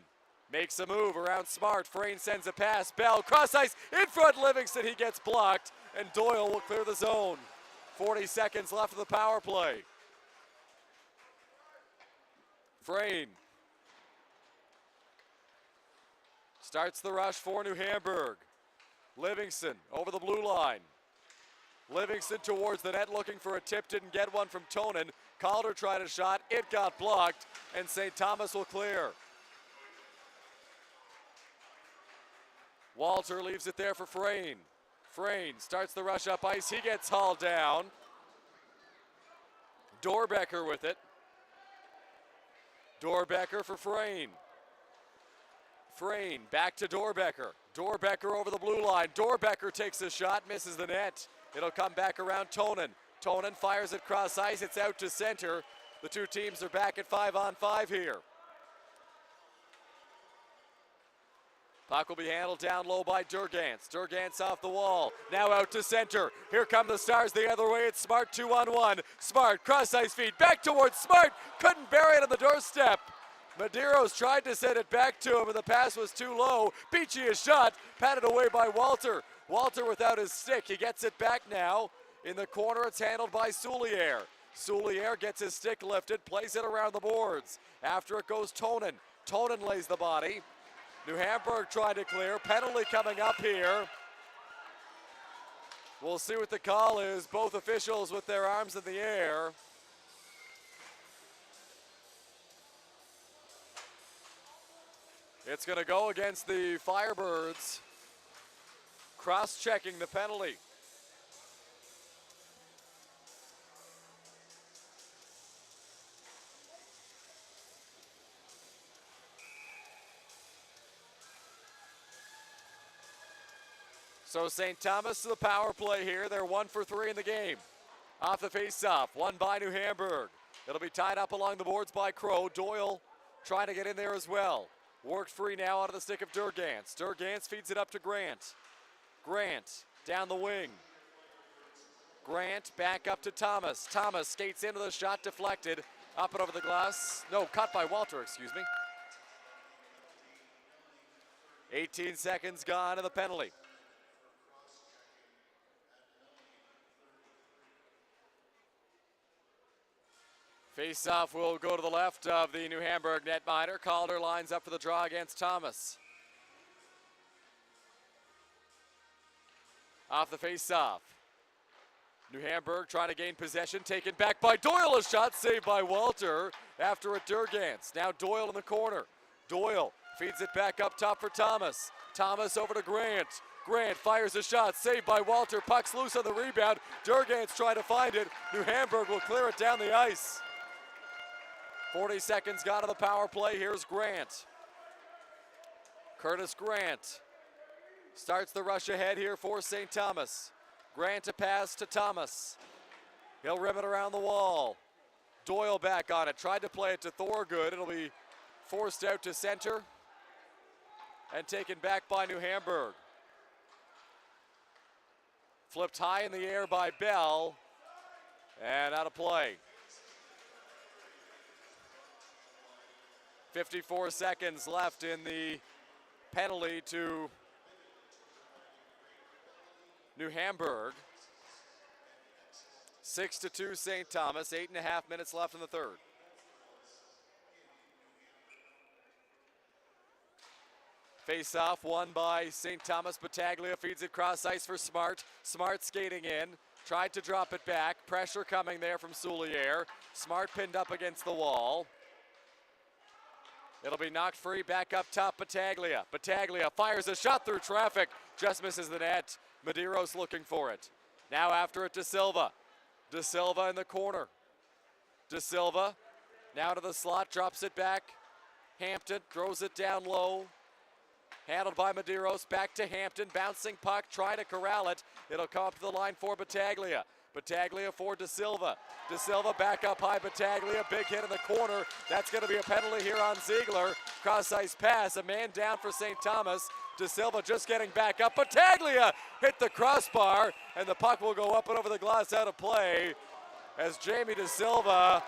makes a move around Smart. Frayne sends a pass. Bell, cross ice, in front Livingston. He gets blocked, and Doyle will clear the zone. 40 seconds left of the power play. Frayne starts the rush for New Hamburg. Livingston over the blue line. Livingston towards the net looking for a tip. Didn't get one from Tonin. Calder tried a shot. It got blocked, and St. Thomas will clear. Walter leaves it there for Frayne. Frayne starts the rush up ice. He gets hauled down. Dorbecker with it. Dorbecker for Frayne. Frayne back to Dorbecker. Dorbecker over the blue line. Dorbecker takes a shot, misses the net. It'll come back around Tonen. Tonen fires it cross ice. It's out to center. The two teams are back at 5-on-5 here. Puck will be handled down low by Durgantz. Durgantz off the wall. Now out to center. Here come the Stars the other way. It's Smart 2-on-1. Smart cross ice feed back towards Smart. Couldn't bury it on the doorstep. Medeiros tried to send it back to him, and the pass was too low. Beachy is shot, patted away by Walter. Walter without his stick. He gets it back now. In the corner, it's handled by Soulier. Soulier gets his stick lifted, plays it around the boards. After it goes Tonen. Tonen lays the body. New Hamburg trying to clear. Penalty coming up here. We'll see what the call is. Both officials with their arms in the air. It's going to go against the Firebirds. Cross-checking the penalty. So St. Thomas to the power play here. They're 1 for 3 in the game. Off the face-off, one by New Hamburg. It'll be tied up along the boards by Crow. Doyle trying to get in there as well. Worked free now out of the stick of Durgantz. Durgantz feeds it up to Grant. Grant down the wing. Grant back up to Thomas. Thomas skates into the shot, deflected. Up and over the glass. No, cut by Walter, excuse me. 18 seconds gone in the penalty. Face-off will go to the left of the New Hamburg netminder. Calder lines up for the draw against Thomas. Off the face-off. New Hamburg trying to gain possession, taken back by Doyle. A shot saved by Walter after a Durgantz. Now Doyle in the corner. Doyle feeds it back up top for Thomas. Thomas over to Grant. Grant fires a shot, saved by Walter. Puck's loose on the rebound. Durgantz trying to find it. New Hamburg will clear it down the ice. 40 seconds gone to the power play. Here's Grant. Curtis Grant starts the rush ahead here for St. Thomas. Grant a pass to Thomas. He'll rim it around the wall. Doyle back on it. Tried to play it to Thorgood. It'll be forced out to center and taken back by New Hamburg. Flipped high in the air by Bell and out of play. 54 seconds left in the penalty to New Hamburg. 6-2 St. Thomas, 8.5 minutes left in the third. Face-off won by St. Thomas. Battaglia feeds it cross ice for Smart. Smart skating in, tried to drop it back. Pressure coming there from Soulier. Smart pinned up against the wall. It'll be knocked free back up top, Battaglia. Battaglia fires a shot through traffic, just misses the net. Medeiros looking for it. Now after it to Silva. De Silva in the corner. De Silva now to the slot, drops it back. Hampton throws it down low. Handled by Medeiros, back to Hampton, bouncing puck, trying to corral it. It'll come up to the line for Battaglia. Battaglia for De Silva. De Silva back up high, Battaglia, big hit in the corner. That's going to be a penalty here on Ziegler. Cross ice pass, a man down for St. Thomas. De Silva just getting back up. Battaglia hit the crossbar, and the puck will go up and over the glass out of play as Jamie De Silva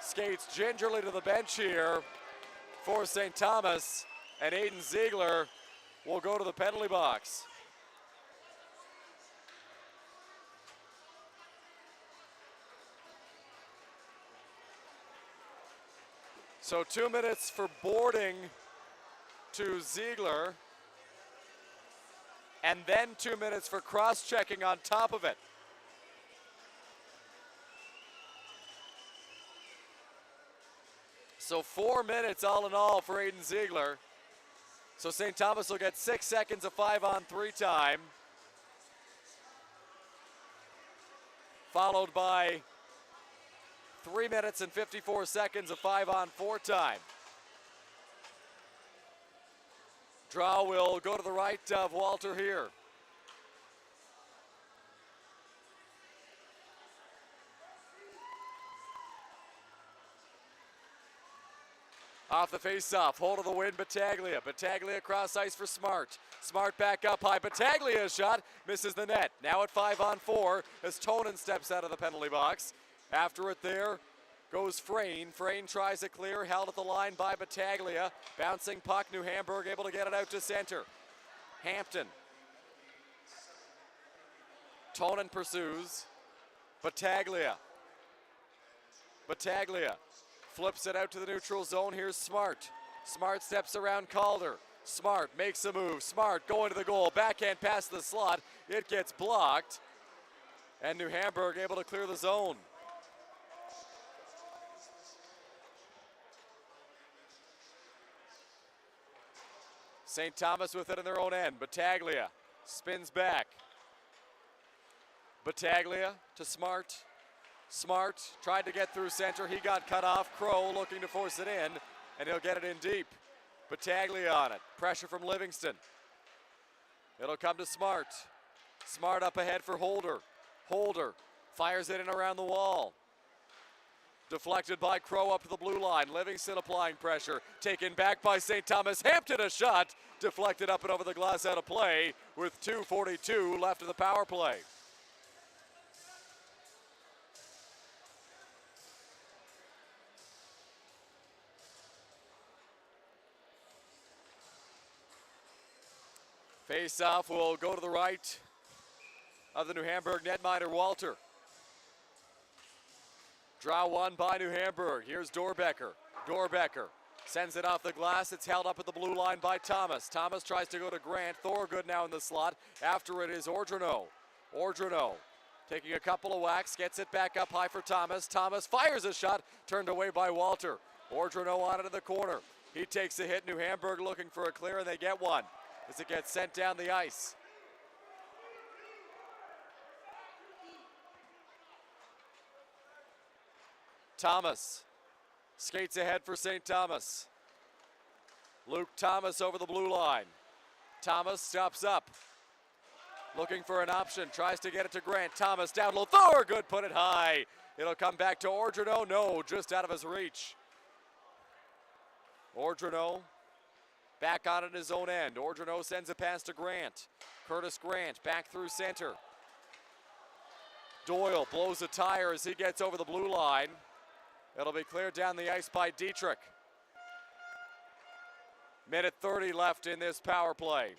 skates gingerly to the bench here for St. Thomas, and Aiden Ziegler will go to the penalty box. So 2 minutes for boarding to Ziegler, and then 2 minutes for cross-checking on top of it. So 4 minutes all in all for Aiden Ziegler. So St. Thomas will get 6 seconds of 5-on-3 time, followed by 3 minutes and 54 seconds of 5-on-4 time. Draw will go to the right of Walter here. Off the face-off, hold of the win, Battaglia. Battaglia cross ice for Smart. Smart back up high. Battaglia's shot misses the net. Now at 5-on-4 as Tonen steps out of the penalty box. After it there goes Frayne. Frayne tries to clear, held at the line by Battaglia. Bouncing puck, New Hamburg able to get it out to center. Hampton. Tonen pursues. Battaglia. Battaglia flips it out to the neutral zone. Here's Smart. Smart steps around Calder. Smart makes a move. Smart going to the goal. Backhand pass to the slot. It gets blocked. And New Hamburg able to clear the zone. St. Thomas with it in their own end. Battaglia spins back. Battaglia to Smart. Smart tried to get through center. He got cut off. Crow looking to force it in, and he'll get it in deep. Battaglia on it. Pressure from Livingston. It'll come to Smart. Smart up ahead for Holder. Holder fires it in around the wall. Deflected by Crow up to the blue line. Livingston applying pressure. Taken back by St. Thomas. Hampton a shot. Deflected up and over the glass, out of play with 2:42 left in the power play. Face-off will go to the right of the New Hamburg netminder, Walter. Draw one by New Hamburg. Here's Dorbecker. Dorbecker sends it off the glass. It's held up at the blue line by Thomas. Thomas tries to go to Grant. Thorogood now in the slot. After it is Ordrino. Ordrino taking a couple of whacks, gets it back up high for Thomas. Thomas fires a shot, turned away by Walter. Ordrino on it in the corner. He takes a hit. New Hamburg looking for a clear, and they get one as it gets sent down the ice. Thomas skates ahead for St. Thomas. Luke Thomas over the blue line. Thomas stops up. Looking for an option, tries to get it to Grant. Thomas down low, Thorogood put it high. It'll come back to Ordrino, no, just out of his reach. Ordrino back on it in his own end. Ordrino sends a pass to Grant. Curtis Grant back through center. Doyle blows a tire as he gets over the blue line. It'll be cleared down the ice by Dietrich. Minute 30 left in this power play.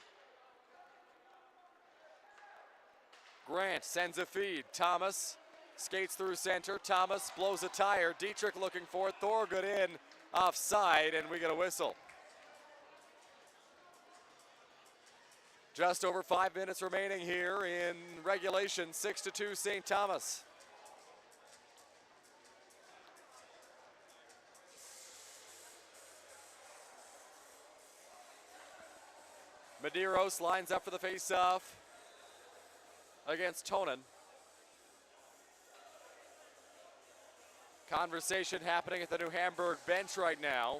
Grant sends a feed. Thomas skates through center. Thomas blows a tire. Dietrich looking for it. Thorogood in offside, and we get a whistle. Just over 5 minutes remaining here in regulation. 6-2 St. Thomas. Medeiros lines up for the face-off against Tonen. Conversation happening at the New Hamburg bench right now.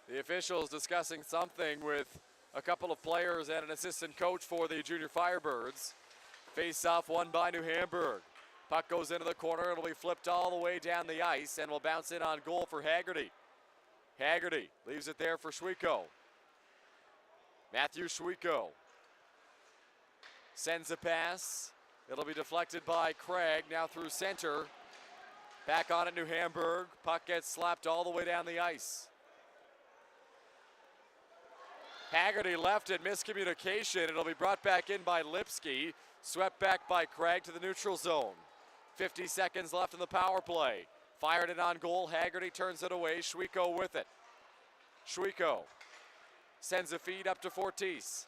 The officials discussing something with a couple of players and an assistant coach for the junior Firebirds. Face-off won by New Hamburg. Puck goes into the corner. It'll be flipped all the way down the ice and will bounce in on goal for Haggerty. Haggerty leaves it there for Schwieko. Matthew Schwieko sends a pass. It'll be deflected by Craig, now through center. Back on it, New Hamburg. Puck gets slapped all the way down the ice. Haggerty left it, miscommunication. It'll be brought back in by Lipsky. Swept back by Craig to the neutral zone. 50 seconds left in the power play. Fired it on goal. Haggerty turns it away. Schwieko with it. Schwieko sends a feed up to Fortis.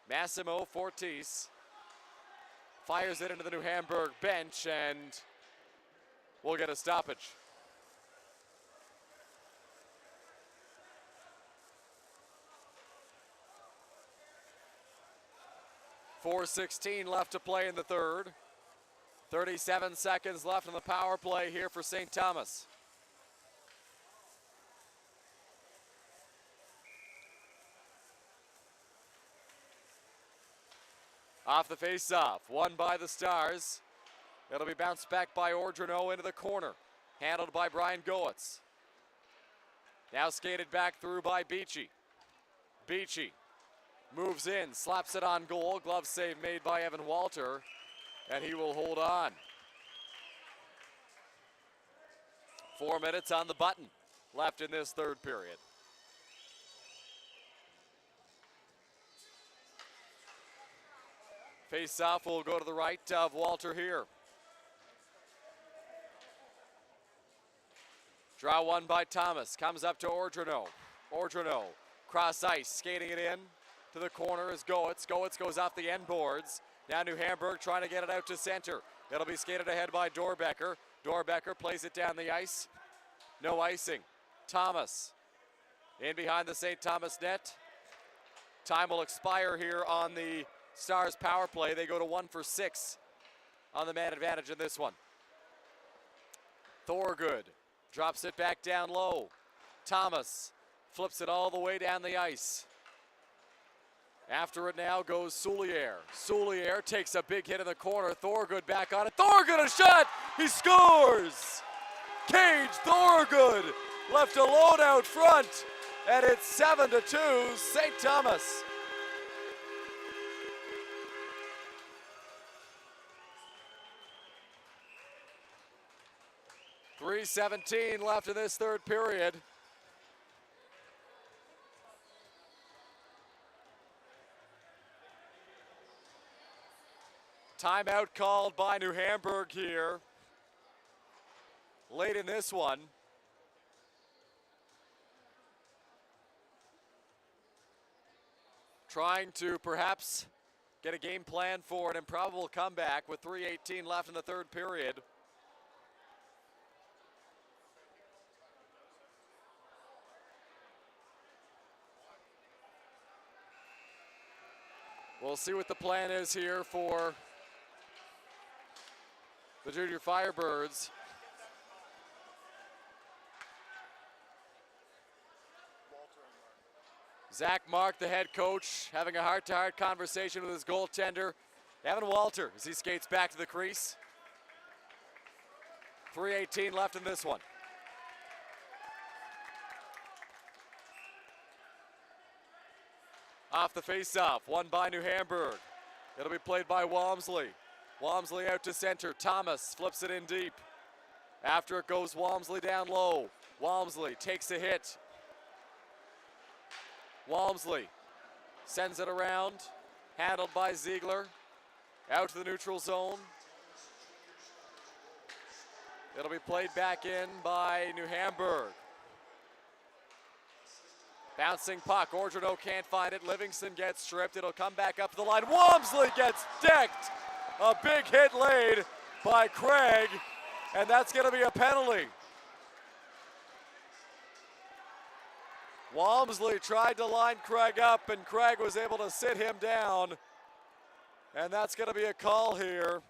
Massimo Fortis fires it into the New Hamburg bench, and we'll get a stoppage. .4:16 left to play in the third. 37 seconds left on the power play here for St. Thomas. Off the face-off, won by the Stars. It'll be bounced back by Ordrino into the corner. Handled by Brian Goetz. Now skated back through by Beachy. Beachy moves in, slaps it on goal. Glove save made by Evan Walter, and he will hold on. 4 minutes on the button left in this third period. Face-off will go to the right of Walter here. Draw one by Thomas, comes up to Ordrino. Ordrino, cross ice, skating it in to the corner is Goetz. Goetz goes off the end boards. Now New Hamburg trying to get it out to center. It'll be skated ahead by Dorbecker. Dorbecker plays it down the ice. No icing. Thomas in behind the St. Thomas net. Time will expire here on the Stars power play. They go to 1 for 6 on the man advantage in this one. Thorgood drops it back down low. Thomas flips it all the way down the ice. After it now goes Soulier. Soulier takes a big hit in the corner. Thorgood back on it. Thorgood, a shot! He scores! Cage Thorgood left alone out front, and it's 7-2, St. Thomas. .3:17 left in this third period. Timeout called by New Hamburg here late in this one. Trying to perhaps get a game plan for an improbable comeback with 3:18 left in the third period. We'll see what the plan is here for the Junior Firebirds. Zach Mark, the head coach, having a heart-to-heart conversation with his goaltender, Evan Walter, as he skates back to the crease. 3:18 left in this one. Off the face-off, won by New Hamburg. It'll be played by Walmsley. Walmsley out to center. Thomas flips it in deep. After it goes Walmsley down low. Walmsley takes a hit. Walmsley sends it around. Handled by Ziegler. Out to the neutral zone. It'll be played back in by New Hamburg. Bouncing puck, Ordrino can't find it. Livingston gets stripped. It'll come back up the line. Walmsley gets decked. A big hit laid by Craig, and that's going to be a penalty. Walmsley tried to line Craig up, and Craig was able to sit him down, and that's going to be a call here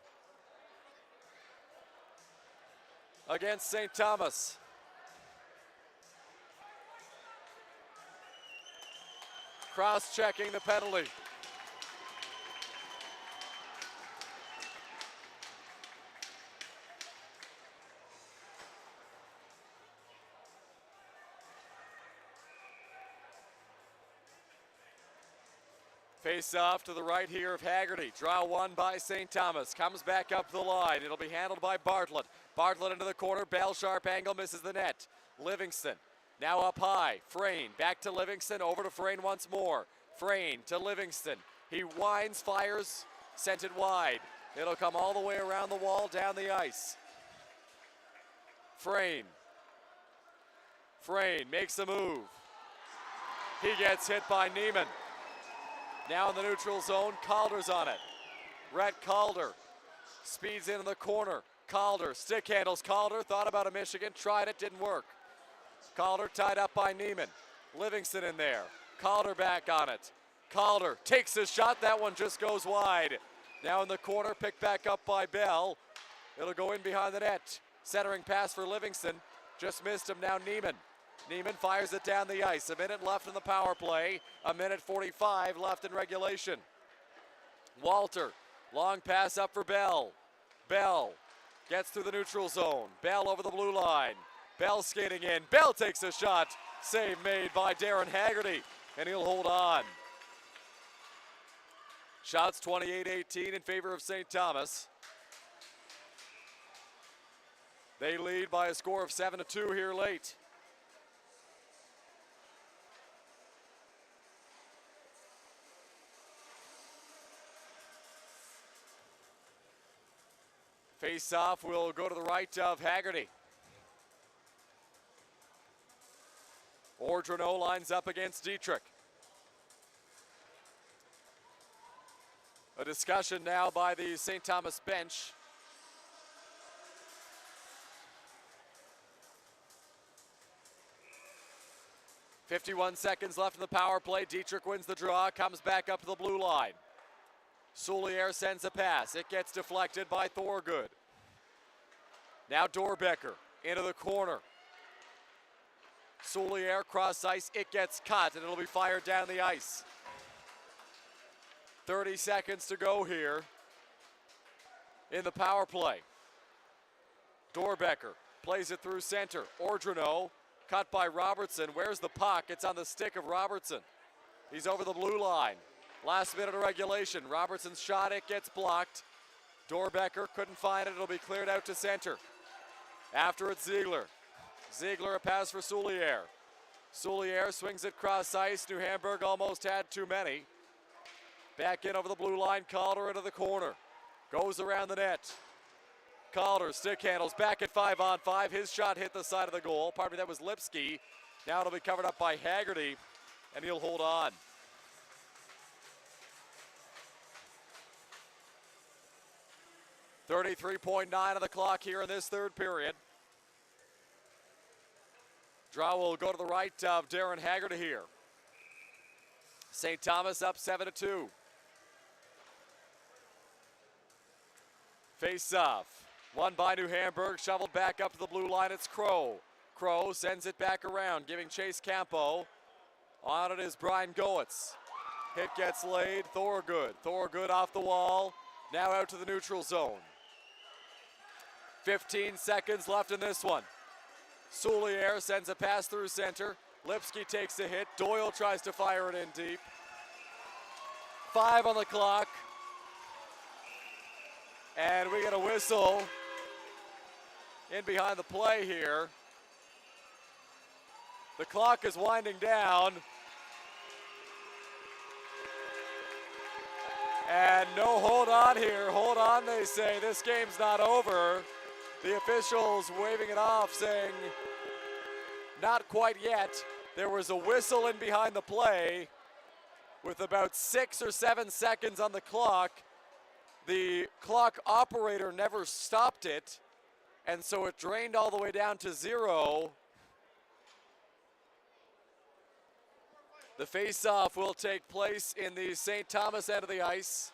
against St. Thomas. Cross-checking the penalty. Face off to the right here of Haggerty. Draw one by St. Thomas. Comes back up the line. It'll be handled by Bartlett. Bartlett into the corner. Bell sharp angle misses the net. Livingston now up high. Frayne back to Livingston. Over to Frayne once more. Frayne to Livingston. He winds, fires, sent it wide. It'll come all the way around the wall, down the ice. Frayne. Frayne makes a move. He gets hit by Neiman. Now in the neutral zone, Calder's on it. Rhett Calder Speeds into the corner. Calder, stick handles Calder, thought about a Michigan, tried it, didn't work. Calder tied up by Neiman. Livingston in there. Calder back on it. Calder takes his shot, that one just goes wide. Now in the corner, picked back up by Bell. It'll go in behind the net. Centering pass for Livingston, just missed him, now Neiman. Neiman fires it down the ice. A minute left in the power play. A minute 45 left in regulation. Walter, long pass up for Bell. Bell gets through the neutral zone. Bell over the blue line. Bell skating in. Bell takes a shot. Save made by Darren Haggerty, and he'll hold on. Shots 28-18 in favor of St. Thomas. They lead by a score of 7-2 here late. Face-off will go to the right of Haggerty. Ordrino lines up against Dietrich. A discussion now by the St. Thomas bench. .51 seconds left in the power play. Dietrich wins the draw, comes back up to the blue line. Soulier sends a pass. It gets deflected by Thorgood. Now Dorbecker into the corner. Soulier cross ice. It gets cut, and it'll be fired down the ice. 30 seconds to go here in the power play. Dorbecker plays it through center. Ordrino cut by Robertson. Where's the puck? It's on the stick of Robertson. He's over the blue line. Last minute of regulation. Robertson's shot, it gets blocked. Dorbecker couldn't find it. It'll be cleared out to center. After it, Ziegler. Ziegler a pass for Soulier. Soulier swings it cross ice. New Hamburg almost had too many. Back in over the blue line. Calder into the corner. Goes around the net. Calder stick handles back at 5-on-5. His shot hit the side of the goal. Pardon me, that was Lipsky. Now it'll be covered up by Haggerty, and he'll hold on. .33.9 on the clock here in this third period. Draw will go to the right of Darren Haggerty here. St. Thomas up 7-2. Face off. Won by New Hamburg, shoveled back up to the blue line. It's Crow. Crow sends it back around, giving chase Campo. On it is Brian Goetz. Hit gets laid. Thorgood. Thorgood off the wall. Now out to the neutral zone. 15 seconds left in this one. Soulier sends a pass through center. Lipsky takes a hit. Doyle tries to fire it in deep. 5 on the clock. And we get a whistle in behind the play here. The clock is winding down. And no hold on here. Hold on, they say. This game's not over. The officials waving it off, saying not quite yet. There was a whistle in behind the play with about 6 or 7 seconds on the clock. The clock operator never stopped it, and so it drained all the way down to 0. The face-off will take place in the St. Thomas end of the ice.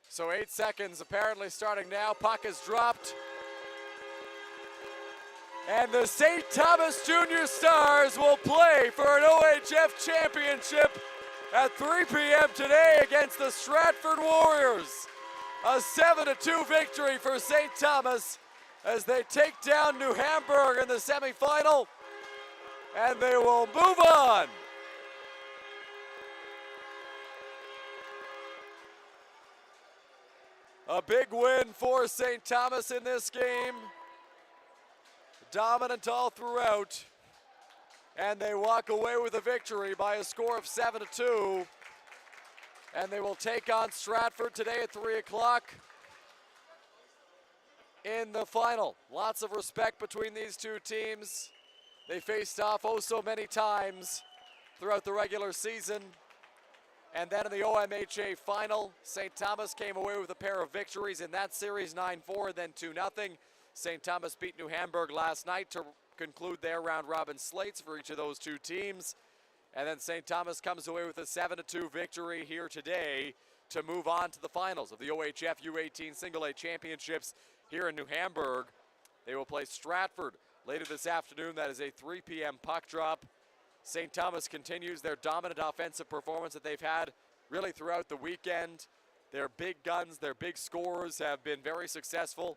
So 8 seconds apparently starting now. Puck is dropped. And the St. Thomas Junior Stars will play for an OHF championship at 3 p.m. today against the Stratford Warriors. A 7-2 victory for St. Thomas as they take down New Hamburg in the semifinal. And they will move on. A big win for St. Thomas in this game. Dominant all throughout. And they walk away with a victory by a score of 7-2. And they will take on Stratford today at 3 o'clock. in the final. Lots of respect between these two teams. They faced off oh so many times throughout the regular season. And then in the OMHA final, St. Thomas came away with a pair of victories in that series, 9-4, then 2-0. St. Thomas beat New Hamburg last night to conclude their round-robin slates for each of those two teams. And then St. Thomas comes away with a 7-2 victory here today to move on to the finals of the OHF U18 Single A Championships here in New Hamburg. They will play Stratford later this afternoon. That is a 3 p.m. puck drop. St. Thomas continues their dominant offensive performance that they've had really throughout the weekend. Their big guns, their big scorers have been very successful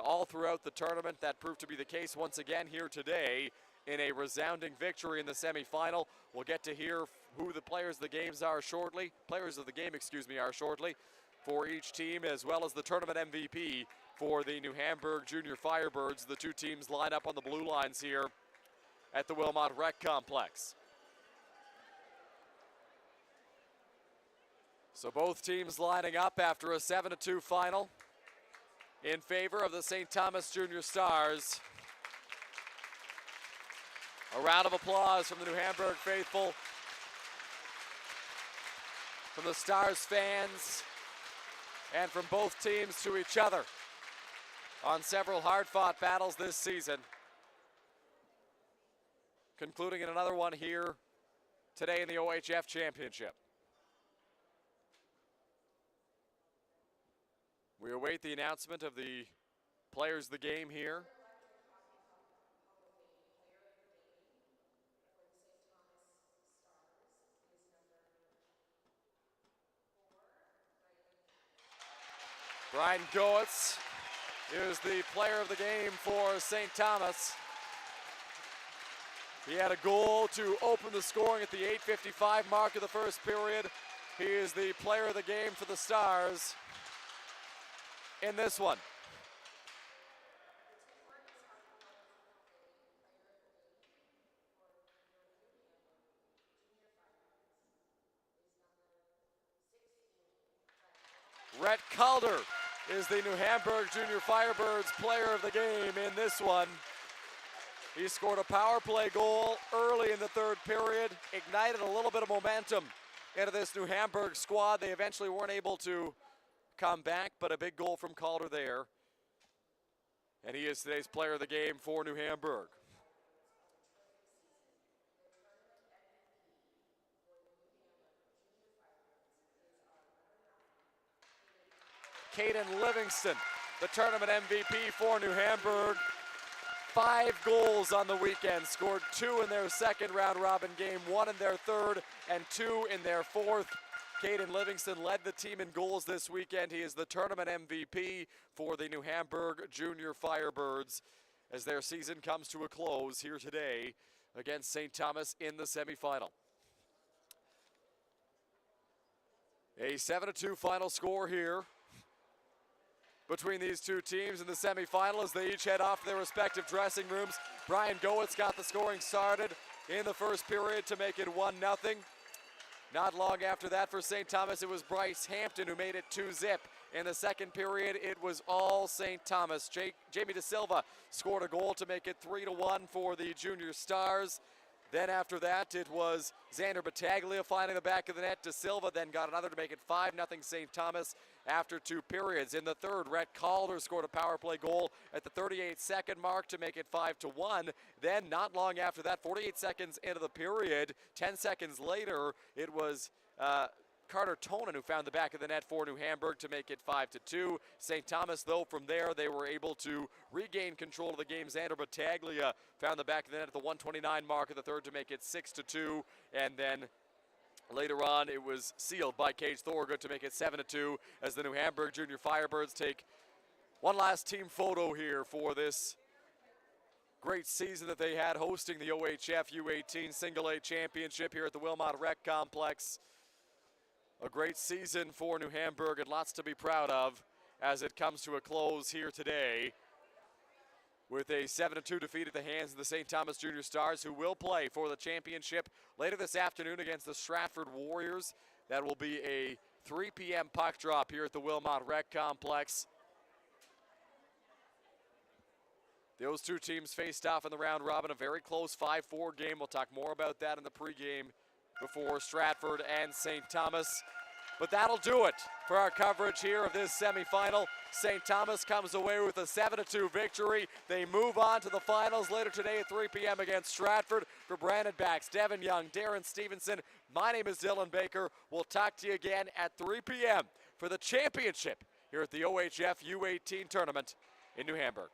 all throughout the tournament. That proved to be the case once again here today in a resounding victory in the semifinal. We'll get to hear who the players of the game are shortly for each team, as well as the tournament MVP for the New Hamburg Junior Firebirds. The two teams line up on the blue lines here at the Wilmot Rec Complex. So both teams lining up after a 7-2 final in favor of the St. Thomas Junior Stars. A round of applause from the New Hamburg faithful, from the Stars fans, and from both teams to each other on several hard-fought battles this season. Concluding in another one here today in the OHF Championship. We await the announcement of the players of the game here. Brian Goetz is the player of the game for St. Thomas. He had a goal to open the scoring at the 8:55 mark of the first period. He is the player of the game for the Stars in this one. Rhett Calder is the New Hamburg Junior Firebirds player of the game in this one. He scored a power play goal early in the third period, ignited a little bit of momentum into this New Hamburg squad. They eventually weren't able to come back, but a big goal from Calder there. And he is today's player of the game for New Hamburg. Caden Livingston, the tournament MVP for New Hamburg. 5 goals on the weekend, scored 2 in their second round-robin game, 1 in their third, and 2 in their fourth. Caden Livingston led the team in goals this weekend. He is the tournament MVP for the New Hamburg Junior Firebirds as their season comes to a close here today against St. Thomas in the semifinal. A 7-2 final score here between these two teams in the semifinal as they each head off to their respective dressing rooms. Brian Goetz got the scoring started in the first period to make it 1-0. Not long after that for St. Thomas, it was Bryce Hampton who made it 2-0. In the second period, it was all St. Thomas. Jamie De Silva scored a goal to make it 3-1 for the Junior Stars. Then after that, it was Xander Battaglia finding the back of the net. De Silva then got another to make it 5-0 St. Thomas after 2 periods. In the third, Rhett Calder scored a power play goal at the 38-second mark to make it 5-1. Then not long after that, 48 seconds into the period, 10 seconds later, it was Carter Tonin who found the back of the net for New Hamburg to make it 5-2. St. Thomas, though, from there, they were able to regain control of the game. Xander Battaglia found the back of the net at the 129 mark of the third to make it 6-2. And then later on, it was sealed by Cage Thorgood to make it 7-2 as the New Hamburg Junior Firebirds take one last team photo here for this great season that they had hosting the OHF U18 Single A Championship here at the Wilmot Rec Complex. A great season for New Hamburg and lots to be proud of as it comes to a close here today with a 7-2 defeat at the hands of the St. Thomas Junior Stars, who will play for the championship later this afternoon against the Stratford Warriors. That will be a 3 p.m. puck drop here at the Wilmot Rec Complex. Those two teams faced off in the round robin, a very close 5-4 game. We'll talk more about that in the pregame before Stratford and St. Thomas. But that'll do it for our coverage here of this semifinal. St. Thomas comes away with a 7-2 victory. They move on to the finals later today at 3 p.m. against Stratford. For Brandon Bax, Devin Young, Darren Stevenson, my name is Dylan Baker. We'll talk to you again at 3 p.m. for the championship here at the OHF U18 tournament in New Hamburg.